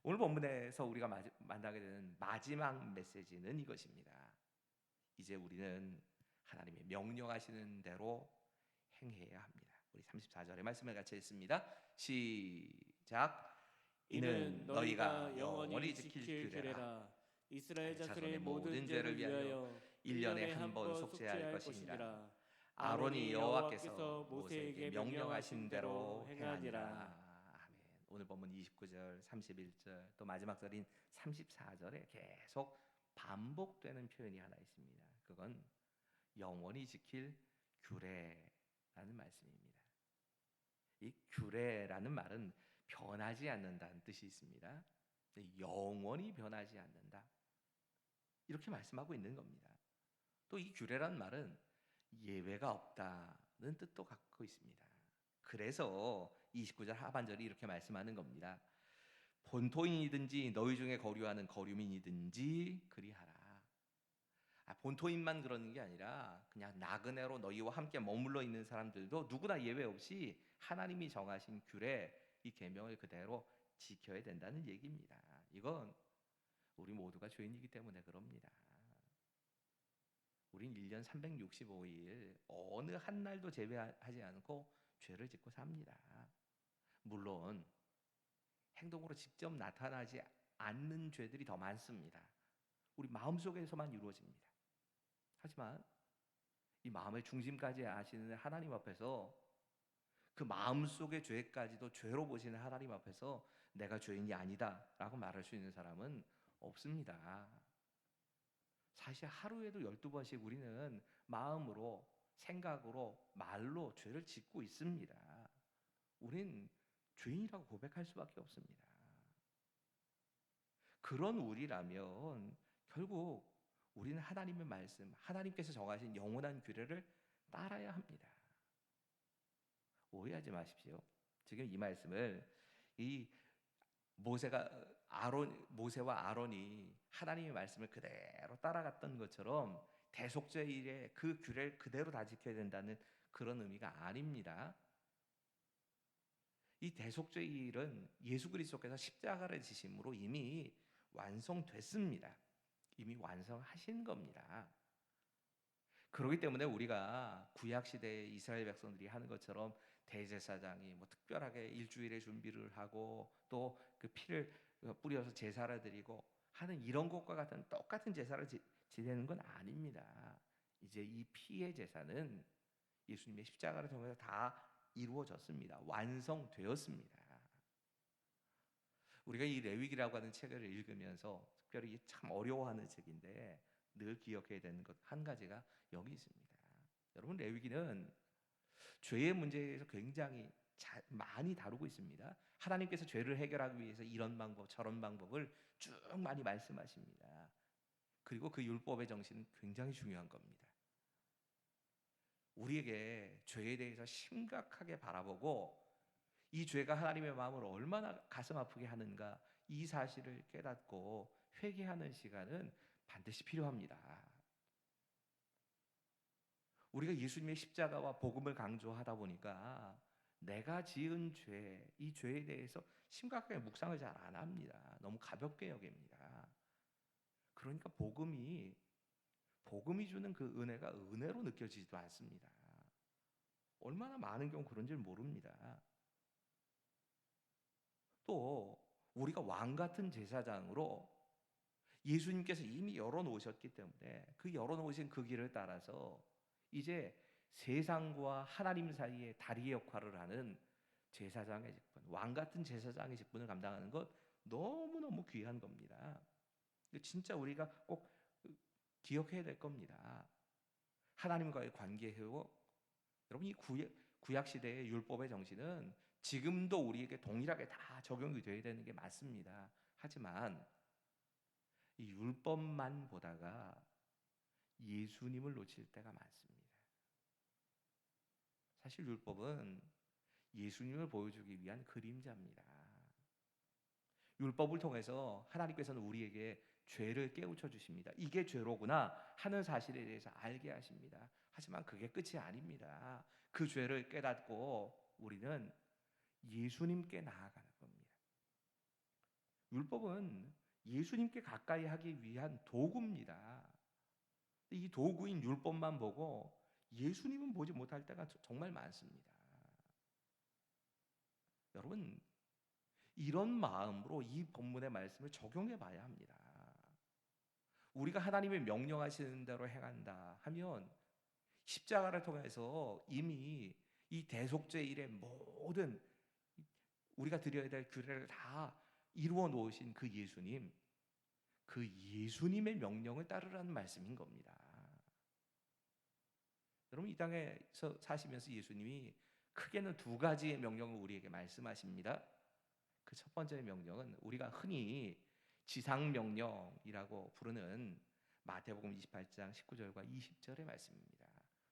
오늘 본문에서 우리가 만나게 되는 마지막 메시지는 이것입니다. 이제 우리는 하나님의 명령하시는 대로 행해야 합니다. 우리 34절의 말씀을 같이 읽습니다. 시작. 이는 너희가 영원히 지킬 규례라. 이스라엘 자손의 모든 죄를 위하여 1년에 한 번 속죄할 것이니라. 아론이 여호와께서 모세에게 명령하신 대로 행하니라. 아멘. 오늘 본문 29절, 31절, 또 마지막 절인 34절에 계속 반복되는 표현이 하나 있습니다. 그건 영원히 지킬 규례라는 말씀입니다. 이 규례라는 말은 변하지 않는다는 뜻이 있습니다. 영원히 변하지 않는다, 이렇게 말씀하고 있는 겁니다. 또 이 규례란 말은 예외가 없다는 뜻도 갖고 있습니다. 그래서 29절 하반절이 이렇게 말씀하는 겁니다. 본토인이든지 너희 중에 거류하는 거류민이든지 그리하라. 본토인만 그러는 게 아니라 그냥 나그네로 너희와 함께 머물러 있는 사람들도 누구나 예외 없이 하나님이 정하신 규례, 이 계명을 그대로 지켜야 된다는 얘기입니다. 이건 우리 모두가 죄인이기 때문에 그럽니다. 우린 1년 365일 어느 한 날도 제외하지 않고 죄를 짓고 삽니다. 물론 행동으로 직접 나타나지 않는 죄들이 더 많습니다. 우리 마음속에서만 이루어집니다. 하지만 이 마음의 중심까지 아시는 하나님 앞에서, 그 마음속의 죄까지도 죄로 보시는 하나님 앞에서 내가 죄인이 아니다라고 말할 수 있는 사람은 없습니다. 사실 하루에도 12번씩 우리는 마음으로, 생각으로, 말로 죄를 짓고 있습니다. 우린 죄인이라고 고백할 수밖에 없습니다. 그런 우리라면 결국 우리는 하나님의 말씀, 하나님께서 정하신 영원한 규례를 따라야 합니다. 오해하지 마십시오. 지금 이 말씀을 이 모세와 아론이 하나님의 말씀을 그대로 따라갔던 것처럼 대속죄일에 그 규례를 그대로 다 지켜야 된다는 그런 의미가 아닙니다. 이 대속죄일은 예수 그리스도께서 십자가를 지심으로 이미 완성됐습니다. 이미 완성하신 겁니다. 그렇기 때문에 우리가 구약 시대의 이스라엘 백성들이 하는 것처럼 대제사장이 특별하게 일주일의 준비를 하고 또 그 피를 뿌려서 제사를 드리고 하는 이런 것과 같은 똑같은 제사를 지내는 건 아닙니다. 이제 이 피의 제사는 예수님의 십자가를 통해서 다 이루어졌습니다. 완성되었습니다. 우리가 이 레위기라고 하는 책을 읽으면서 특별히 참 어려워하는 책인데 늘 기억해야 되는 것 한 가지가 여기 있습니다. 여러분, 레위기는 죄의 문제에서 굉장히 많이 다루고 있습니다. 하나님께서 죄를 해결하기 위해서 이런 방법 저런 방법을 쭉 많이 말씀하십니다. 그리고 그 율법의 정신은 굉장히 중요한 겁니다. 우리에게 죄에 대해서 심각하게 바라보고 이 죄가 하나님의 마음을 얼마나 가슴 아프게 하는가, 이 사실을 깨닫고 회개하는 시간은 반드시 필요합니다. 우리가 예수님의 십자가와 복음을 강조하다 보니까 내가 지은 죄, 이 죄에 대해서 심각하게 묵상을 잘 안 합니다. 너무 가볍게 여깁니다. 그러니까 복음이 주는 그 은혜가 은혜로 느껴지지도 않습니다. 얼마나 많은 경우 그런 줄 모릅니다. 또 우리가 왕 같은 제사장으로 예수님께서 이미 열어놓으셨기 때문에 그 열어놓으신 그 길을 따라서 이제 세상과 하나님 사이에 다리 역할을 하는 제사장의 직분, 왕 같은 제사장의 직분을 감당하는 것 너무너무 귀한 겁니다. 진짜 우리가 꼭 기억해야 될 겁니다. 하나님과의 관계요. 여러분, 이 구약 시대의 율법의 정신은 지금도 우리에게 동일하게 다 적용이 돼야 되는 게 맞습니다. 하지만 이 율법만 보다가 예수님을 놓칠 때가 많습니다. 사실 율법은 예수님을 보여주기 위한 그림자입니다. 율법을 통해서 하나님께서는 우리에게 죄를 깨우쳐 주십니다. 이게 죄로구나 하는 사실에 대해서 알게 하십니다. 하지만 그게 끝이 아닙니다. 그 죄를 깨닫고 우리는 예수님께 나아가는 겁니다. 율법은 예수님께 가까이 하기 위한 도구입니다. 이 도구인 율법만 보고 예수님은 보지 못할 때가 정말 많습니다. 여러분, 이런 마음으로 이 본문의 말씀을 적용해 봐야 합니다. 우리가 하나님의 명령하시는 대로 행한다 하면 십자가를 통해서 이미 이 대속죄일의 모든 우리가 드려야 될 규례를 다 이루어 놓으신 그 예수님, 그 예수님의 명령을 따르라는 말씀인 겁니다. 여러분, 이 땅에서 사시면서 예수님이 크게는 두 가지의 명령을 우리에게 말씀하십니다. 그 첫 번째 명령은 우리가 흔히 지상명령이라고 부르는 마태복음 28장 19절과 20절의 말씀입니다.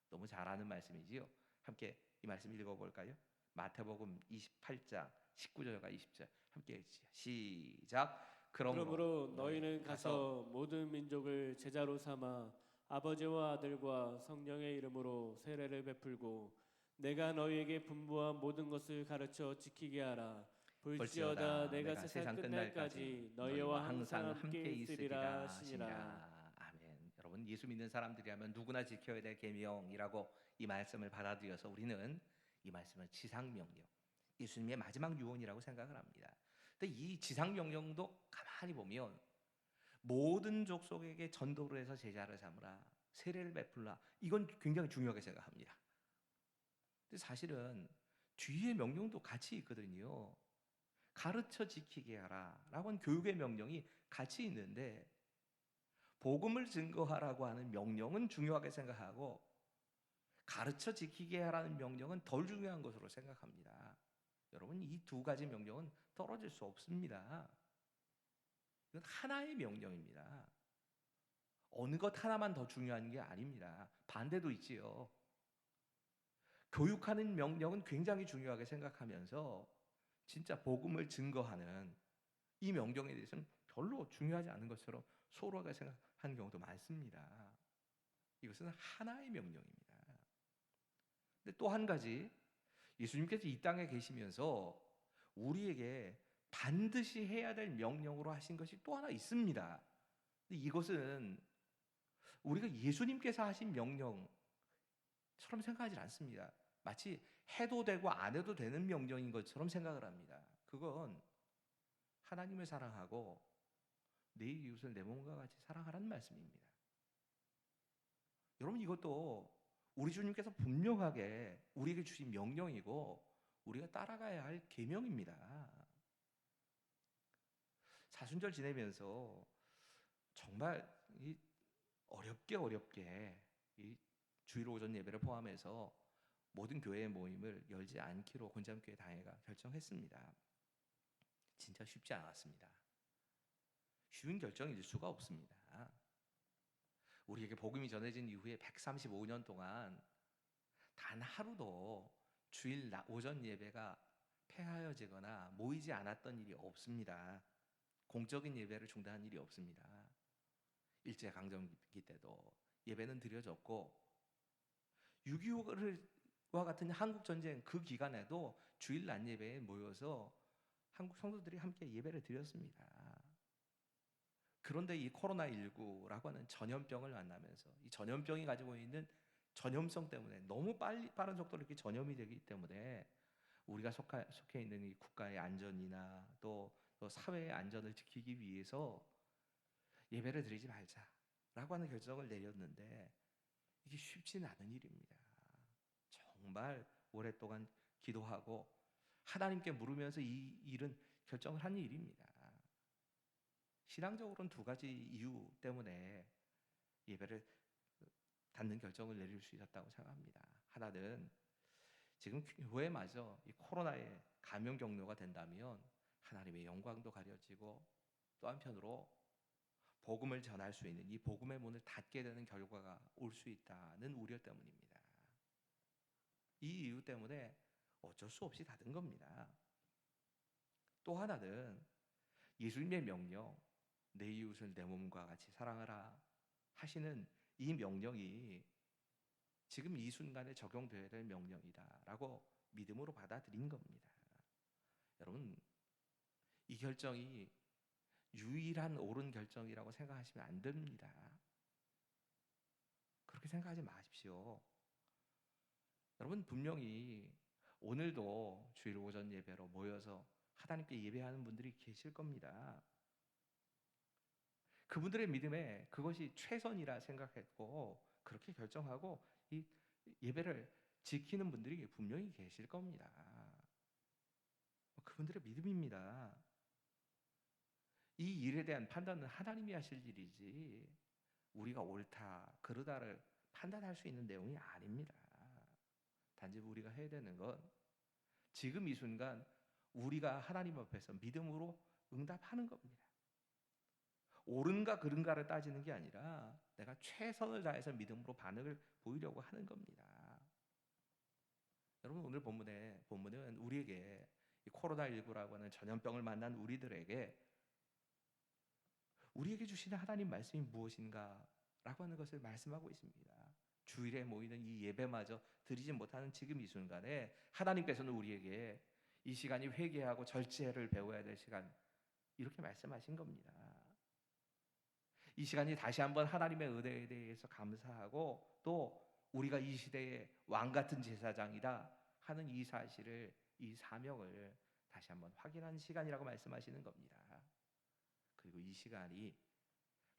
너무 잘 아는 말씀이지요. 함께 이 말씀 읽어볼까요? 마태복음 28장 19절과 20절 함께 시작. 그러므로 너희는 가서 모든 민족을 제자로 삼아 아버지와 아들과 성령의 이름으로 세례를 베풀고 내가 너희에게 분부한 모든 것을 가르쳐 지키게 하라. 볼지어다 내가 세상 끝날까지 너희와 항상 함께 있으리라 하시니라. 아멘. 여러분, 예수 믿는 사람들이라면 누구나 지켜야 될 계명이라고 이 말씀을 받아들여서 우리는 이 말씀을 지상명령, 예수님의 마지막 유언이라고 생각을 합니다. 근데 이 지상명령도 가만히 보면 모든 족속에게 전도를 해서 제자를 삼으라, 세례를 베풀라. 이건 굉장히 중요하게 생각합니다. 근데 사실은 뒤에 명령도 같이 있거든요. 가르쳐 지키게 하라 라고 하는 교육의 명령이 같이 있는데, 복음을 증거하라고 하는 명령은 중요하게 생각하고 가르쳐 지키게 하라는 명령은 덜 중요한 것으로 생각합니다. 여러분, 이 두 가지 명령은 떨어질 수 없습니다. 이건 하나의 명령입니다. 어느 것 하나만 더 중요한 게 아닙니다. 반대도 있지요. 교육하는 명령은 굉장히 중요하게 생각하면서 진짜 복음을 증거하는 이 명령에 대해서는 별로 중요하지 않은 것처럼 소홀하게 생각하는 경우도 많습니다. 이것은 하나의 명령입니다. 근데 또 한 가지, 예수님께서 이 땅에 계시면서 우리에게 반드시 해야 될 명령으로 하신 것이 또 하나 있습니다. 근데 이것은 우리가 예수님께서 하신 명령처럼 생각하지 않습니다. 마치 해도 되고 안 해도 되는 명령인 것처럼 생각을 합니다. 그건 하나님을 사랑하고 내 이웃을 내 몸과 같이 사랑하라는 말씀입니다. 여러분, 이것도 우리 주님께서 분명하게 우리에게 주신 명령이고 우리가 따라가야 할 계명입니다. 사순절 지내면서 정말 어렵게 이 주일 오전 예배를 포함해서 모든 교회 모임을 열지 않기로 곤잠교회 당회가 결정했습니다. 진짜 쉽지 않았습니다. 쉬운 결정일 수가 없습니다. 우리에게 복음이 전해진 이후에 135년 동안 단 하루도 주일 오전 예배가 폐하여지거나 모이지 않았던 일이 없습니다. 공적인 예배를 중단한 일이 없습니다. 일제강점기 때도 예배는 드려졌고, 6.25와 같은 한국전쟁 그 기간에도 주일 낮 예배에 모여서 한국 성도들이 함께 예배를 드렸습니다. 그런데 이 코로나19라고 하는 전염병을 만나면서 이 전염병이 가지고 있는 전염성 때문에 너무 빠른 속도로 이렇게 전염이 되기 때문에 우리가 속해 있는 이 국가의 안전이나 또 사회의 안전을 지키기 위해서 예배를 드리지 말자라고 하는 결정을 내렸는데, 이게 쉽지는 않은 일입니다. 정말 오랫동안 기도하고 하나님께 물으면서 이 일은 결정을 한 일입니다. 신앙적으로는 두 가지 이유 때문에 예배를 닫는 결정을 내릴 수 있었다고 생각합니다. 하나는 지금 교회마저 이 코로나의 감염 경로가 된다면 하나님의 영광도 가려지고, 또 한편으로 복음을 전할 수 있는 이 복음의 문을 닫게 되는 결과가 올 수 있다는 우려 때문입니다. 이 이유 때문에 어쩔 수 없이 닫은 겁니다. 또 하나는 예수님의 명령, 내 이웃을 내 몸과 같이 사랑하라 하시는 이 명령이 지금 이 순간에 적용되어야 될 명령이다라고 믿음으로 받아들인 겁니다. 여러분, 이 결정이 유일한 옳은 결정이라고 생각하시면 안 됩니다. 그렇게 생각하지 마십시오. 여러분, 분명히 오늘도 주일 오전 예배로 모여서 하나님께 예배하는 분들이 계실 겁니다. 그분들의 믿음에 그것이 최선이라 생각했고 그렇게 결정하고 이 예배를 지키는 분들이 분명히 계실 겁니다. 그분들의 믿음입니다. 이 일에 대한 판단은 하나님이 하실 일이지 우리가 옳다 그르다를 판단할 수 있는 내용이 아닙니다. 단지 우리가 해야 되는 건 지금 이 순간 우리가 하나님 앞에서 믿음으로 응답하는 겁니다. 옳은가 그른가를 따지는 게 아니라 내가 최선을 다해서 믿음으로 반응을 보이려고 하는 겁니다. 여러분, 오늘 본문은 우리에게 이 코로나19라고 하는 전염병을 만난 우리들에게 주시는 하나님 말씀이 무엇인가 라고 하는 것을 말씀하고 있습니다. 주일에 모이는 이 예배마저 드리지 못하는 지금 이 순간에 하나님께서는 우리에게 이 시간이 회개하고 절제를 배워야 될 시간, 이렇게 말씀하신 겁니다. 이 시간이 다시 한번 하나님의 은혜에 대해서 감사하고 또 우리가 이 시대의 왕 같은 제사장이다 하는 이 사실을, 이 사명을 다시 한번 확인하는 시간이라고 말씀하시는 겁니다. 그리고 이 시간이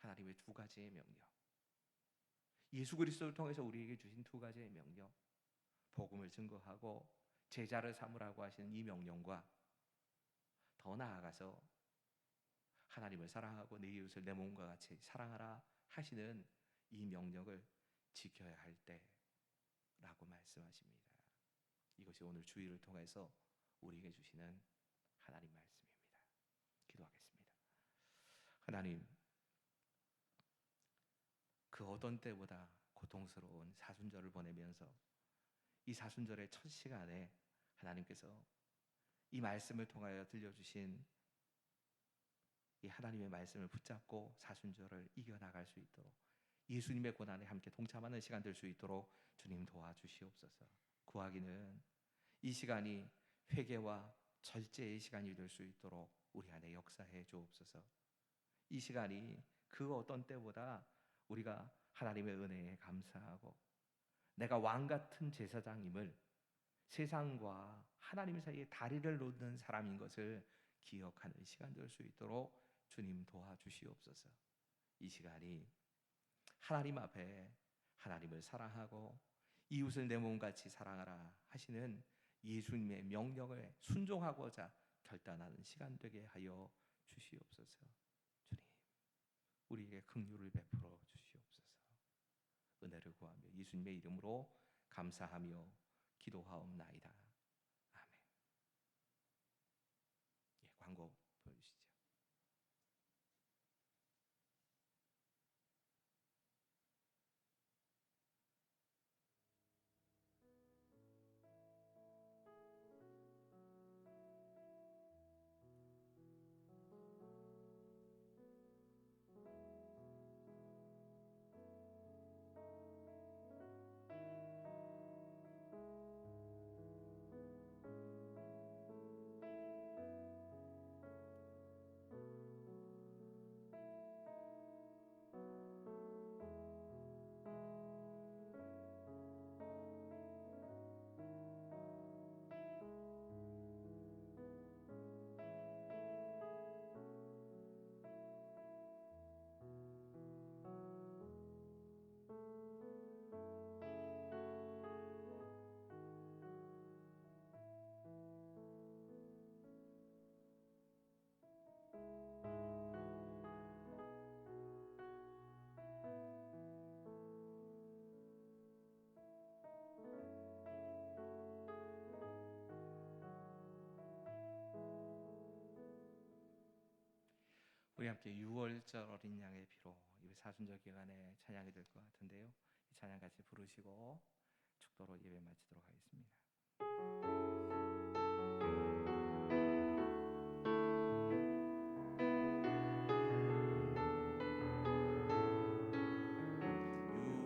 하나님의 두 가지의 명령, 예수 그리스도를 통해서 우리에게 주신 두 가지의 명령, 복음을 증거하고 제자를 삼으라고 하시는 이 명령과 더 나아가서 하나님을 사랑하고 내 이웃을 내 몸과 같이 사랑하라 하시는 이 명령을 지켜야 할 때라고 말씀하십니다. 이것이 오늘 주일을 통해서 우리에게 주시는 하나님 말씀입니다. 기도하겠습니다. 하나님, 그 어떤 때보다 고통스러운 사순절을 보내면서 이 사순절의 첫 시간에 하나님께서 이 말씀을 통하여 들려주신 이 하나님의 말씀을 붙잡고 사순절을 이겨나갈 수 있도록, 예수님의 고난에 함께 동참하는 시간 될 수 있도록 주님 도와주시옵소서. 구하기는 이 시간이 회개와 절제의 시간이 될 수 있도록 우리 안에 역사해 주옵소서. 이 시간이 그 어떤 때보다 우리가 하나님의 은혜에 감사하고 내가 왕 같은 제사장임을, 세상과 하나님 사이에 다리를 놓는 사람인 것을 기억하는 시간 될 수 있도록 주님 도와주시옵소서. 이 시간이 하나님 앞에 하나님을 사랑하고 이웃을 내 몸같이 사랑하라 하시는 예수님의 명령을 순종하고자 결단하는 시간 되게 하여 주시옵소서. 주님, 우리에게 긍휼을 베풀어 주시옵소서. 은혜를 구하며 예수님의 이름으로 감사하며 기도하옵나이다. 아멘. 예, 광고 보여주시죠. '우리 함께 6월절 어린 양의 피로' 이 사순절 기간에 찬양이 될 것 같은데요. 이 찬양 같이 부르시고 축도로 예배 마치도록 하겠습니다.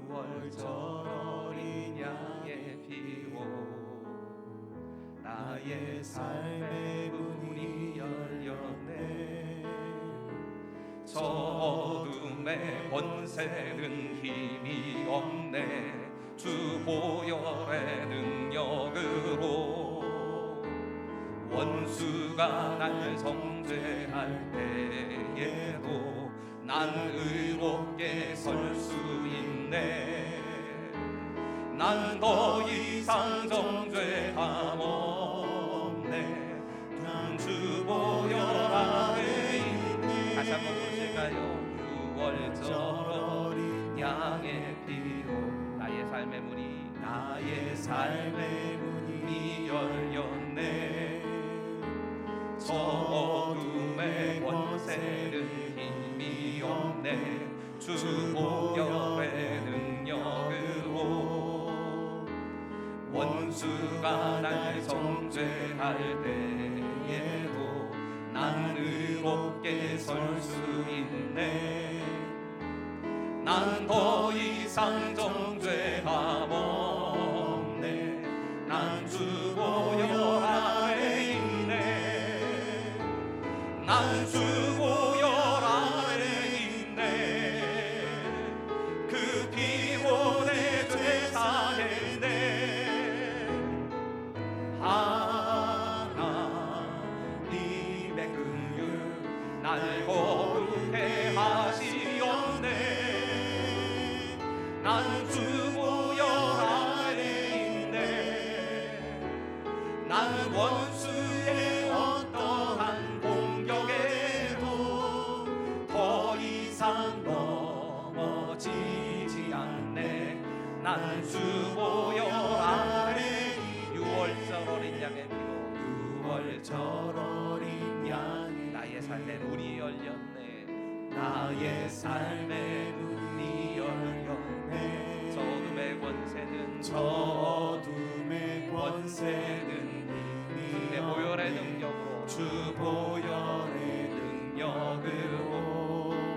6월절 어린 양의 피로 나의 삶의 문이 열렸네. 저 어둠의 권세는 힘이 없네. 주 보혈의 능력으로 원수가 날 정죄할 때에도 난 의롭게 설 수 있네. 난 더 이상 정죄함 없네. 난 주 보혈 아래 있네. 다시 한번 부르실까요? 6월절 어린 양의 피로 나의 삶의 문이 열렸네. 저 어둠의 권세는 힘이 없네. 주 보혈의 능력으로 원수가 날 정죄할 때에도 난 의롭게 설 수 있네. 난 더 이상 정죄함 없네. 난 주 보혈 아래 있네. 난 주 보혈 아래 있네. 그 피로 내 죄 사했네. 하나님의 긍휼 날 거룩해 하시옵소서. 이상 넘어지지 않네. 난 주 보혈 아래 6월절 어린 양의 피로 6월절 어린 양의 나의 삶의 문이 열렸네. 나의 삶의 문이 열렸네. 저 어둠의 권세는 저 어둠의 권세는 내 이미 보혈의 능력으로 주 보혈의 능력으로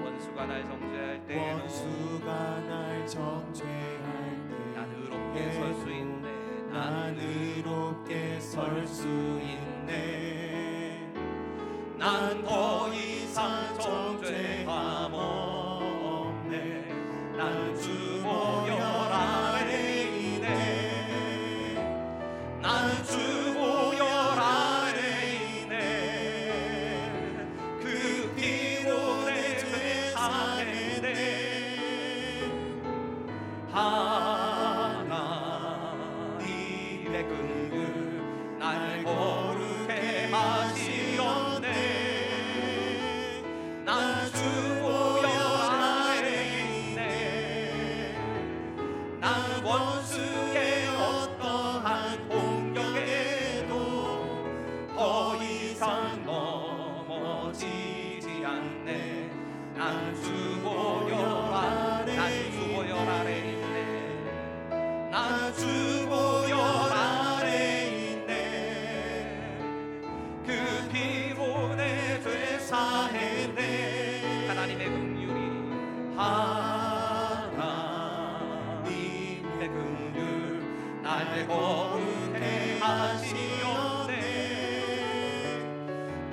원수가 날 정죄할 때에도 원수가 날 정죄할 때 난 의롭게 설 수 있네. 난 의롭게 설 수 있네. 난 더 이상 정죄함 없네. 난 주 보혈 아래 있네. 난 주 보혈 아래 있네. 그 피로 내 죄 사했네. 하나님의 긍휼 날 거룩해 하시었네. 난 주 보혈 아래 있네. 난 원수의 어떠한 공격에도 더 이상 넘어지지 않네. 난 주 보혈 아래 있네. 난 주 보혈 아래 있네. 그 피로 내 죄 사했네. 하나님의 긍휼이 하나님의 긍휼 날 거룩해 하시었네.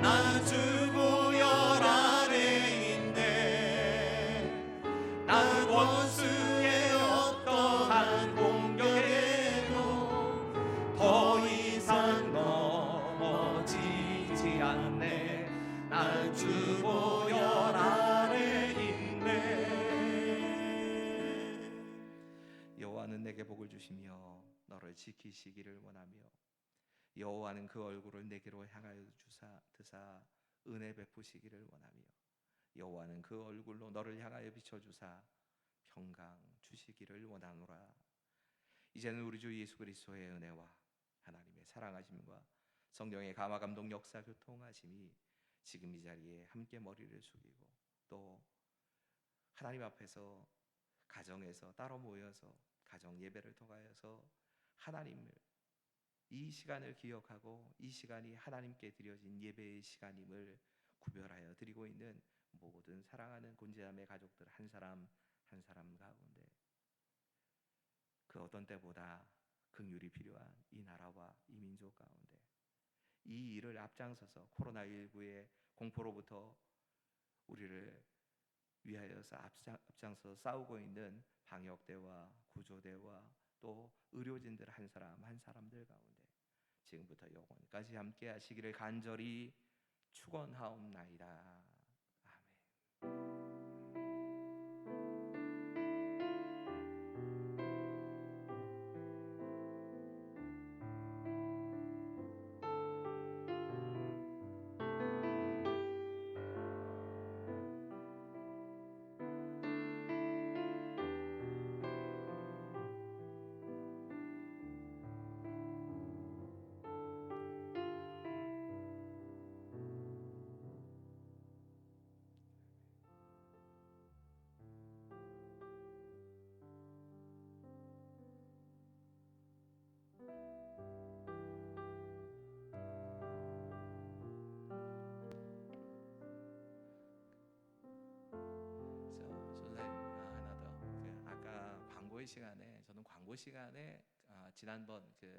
난 주 보혈 아래 있네. 난 원수의 어떠한 공격에도 더 이상 넘어지지 않네. 난 주 보혈 아래 있네. 여호와는 내게 복을 주시며 너를 지키시기를 원하며 여호와는 그 얼굴을 내게로 향하여 드사 은혜 베푸시기를 원하며 여호와는 그 얼굴로 너를 향하여 비춰주사 평강 주시기를 원하노라. 이제는 우리 주 예수 그리스도의 은혜와 하나님의 사랑하심과 성령의 감화 감동 역사 교통하심이 지금 이 자리에 함께 머리를 숙이고 또 하나님 앞에서 가정에서 따로 모여서 가정 예배를 통하여서 하나님을 이 시간을 기억하고 이 시간이 하나님께 드려진 예배의 시간임을 구별하여 드리고 있는 모든 사랑하는 곤지암의 가족들 한 사람 한 사람 가운데 그 어떤 때보다 긍휼이 필요한 이 나라와 이 민족 가운데 이 일을 앞장서서 코로나19의 공포로부터 우리를 위하여서 앞장서 싸우고 있는 방역대와 구조대와 또 의료진들 한 사람 한 사람들 가운데 지금부터 영원까지 함께 하시기를 간절히 축원하옵나이다. 시간에 저는 광고 시간에 지난번 우리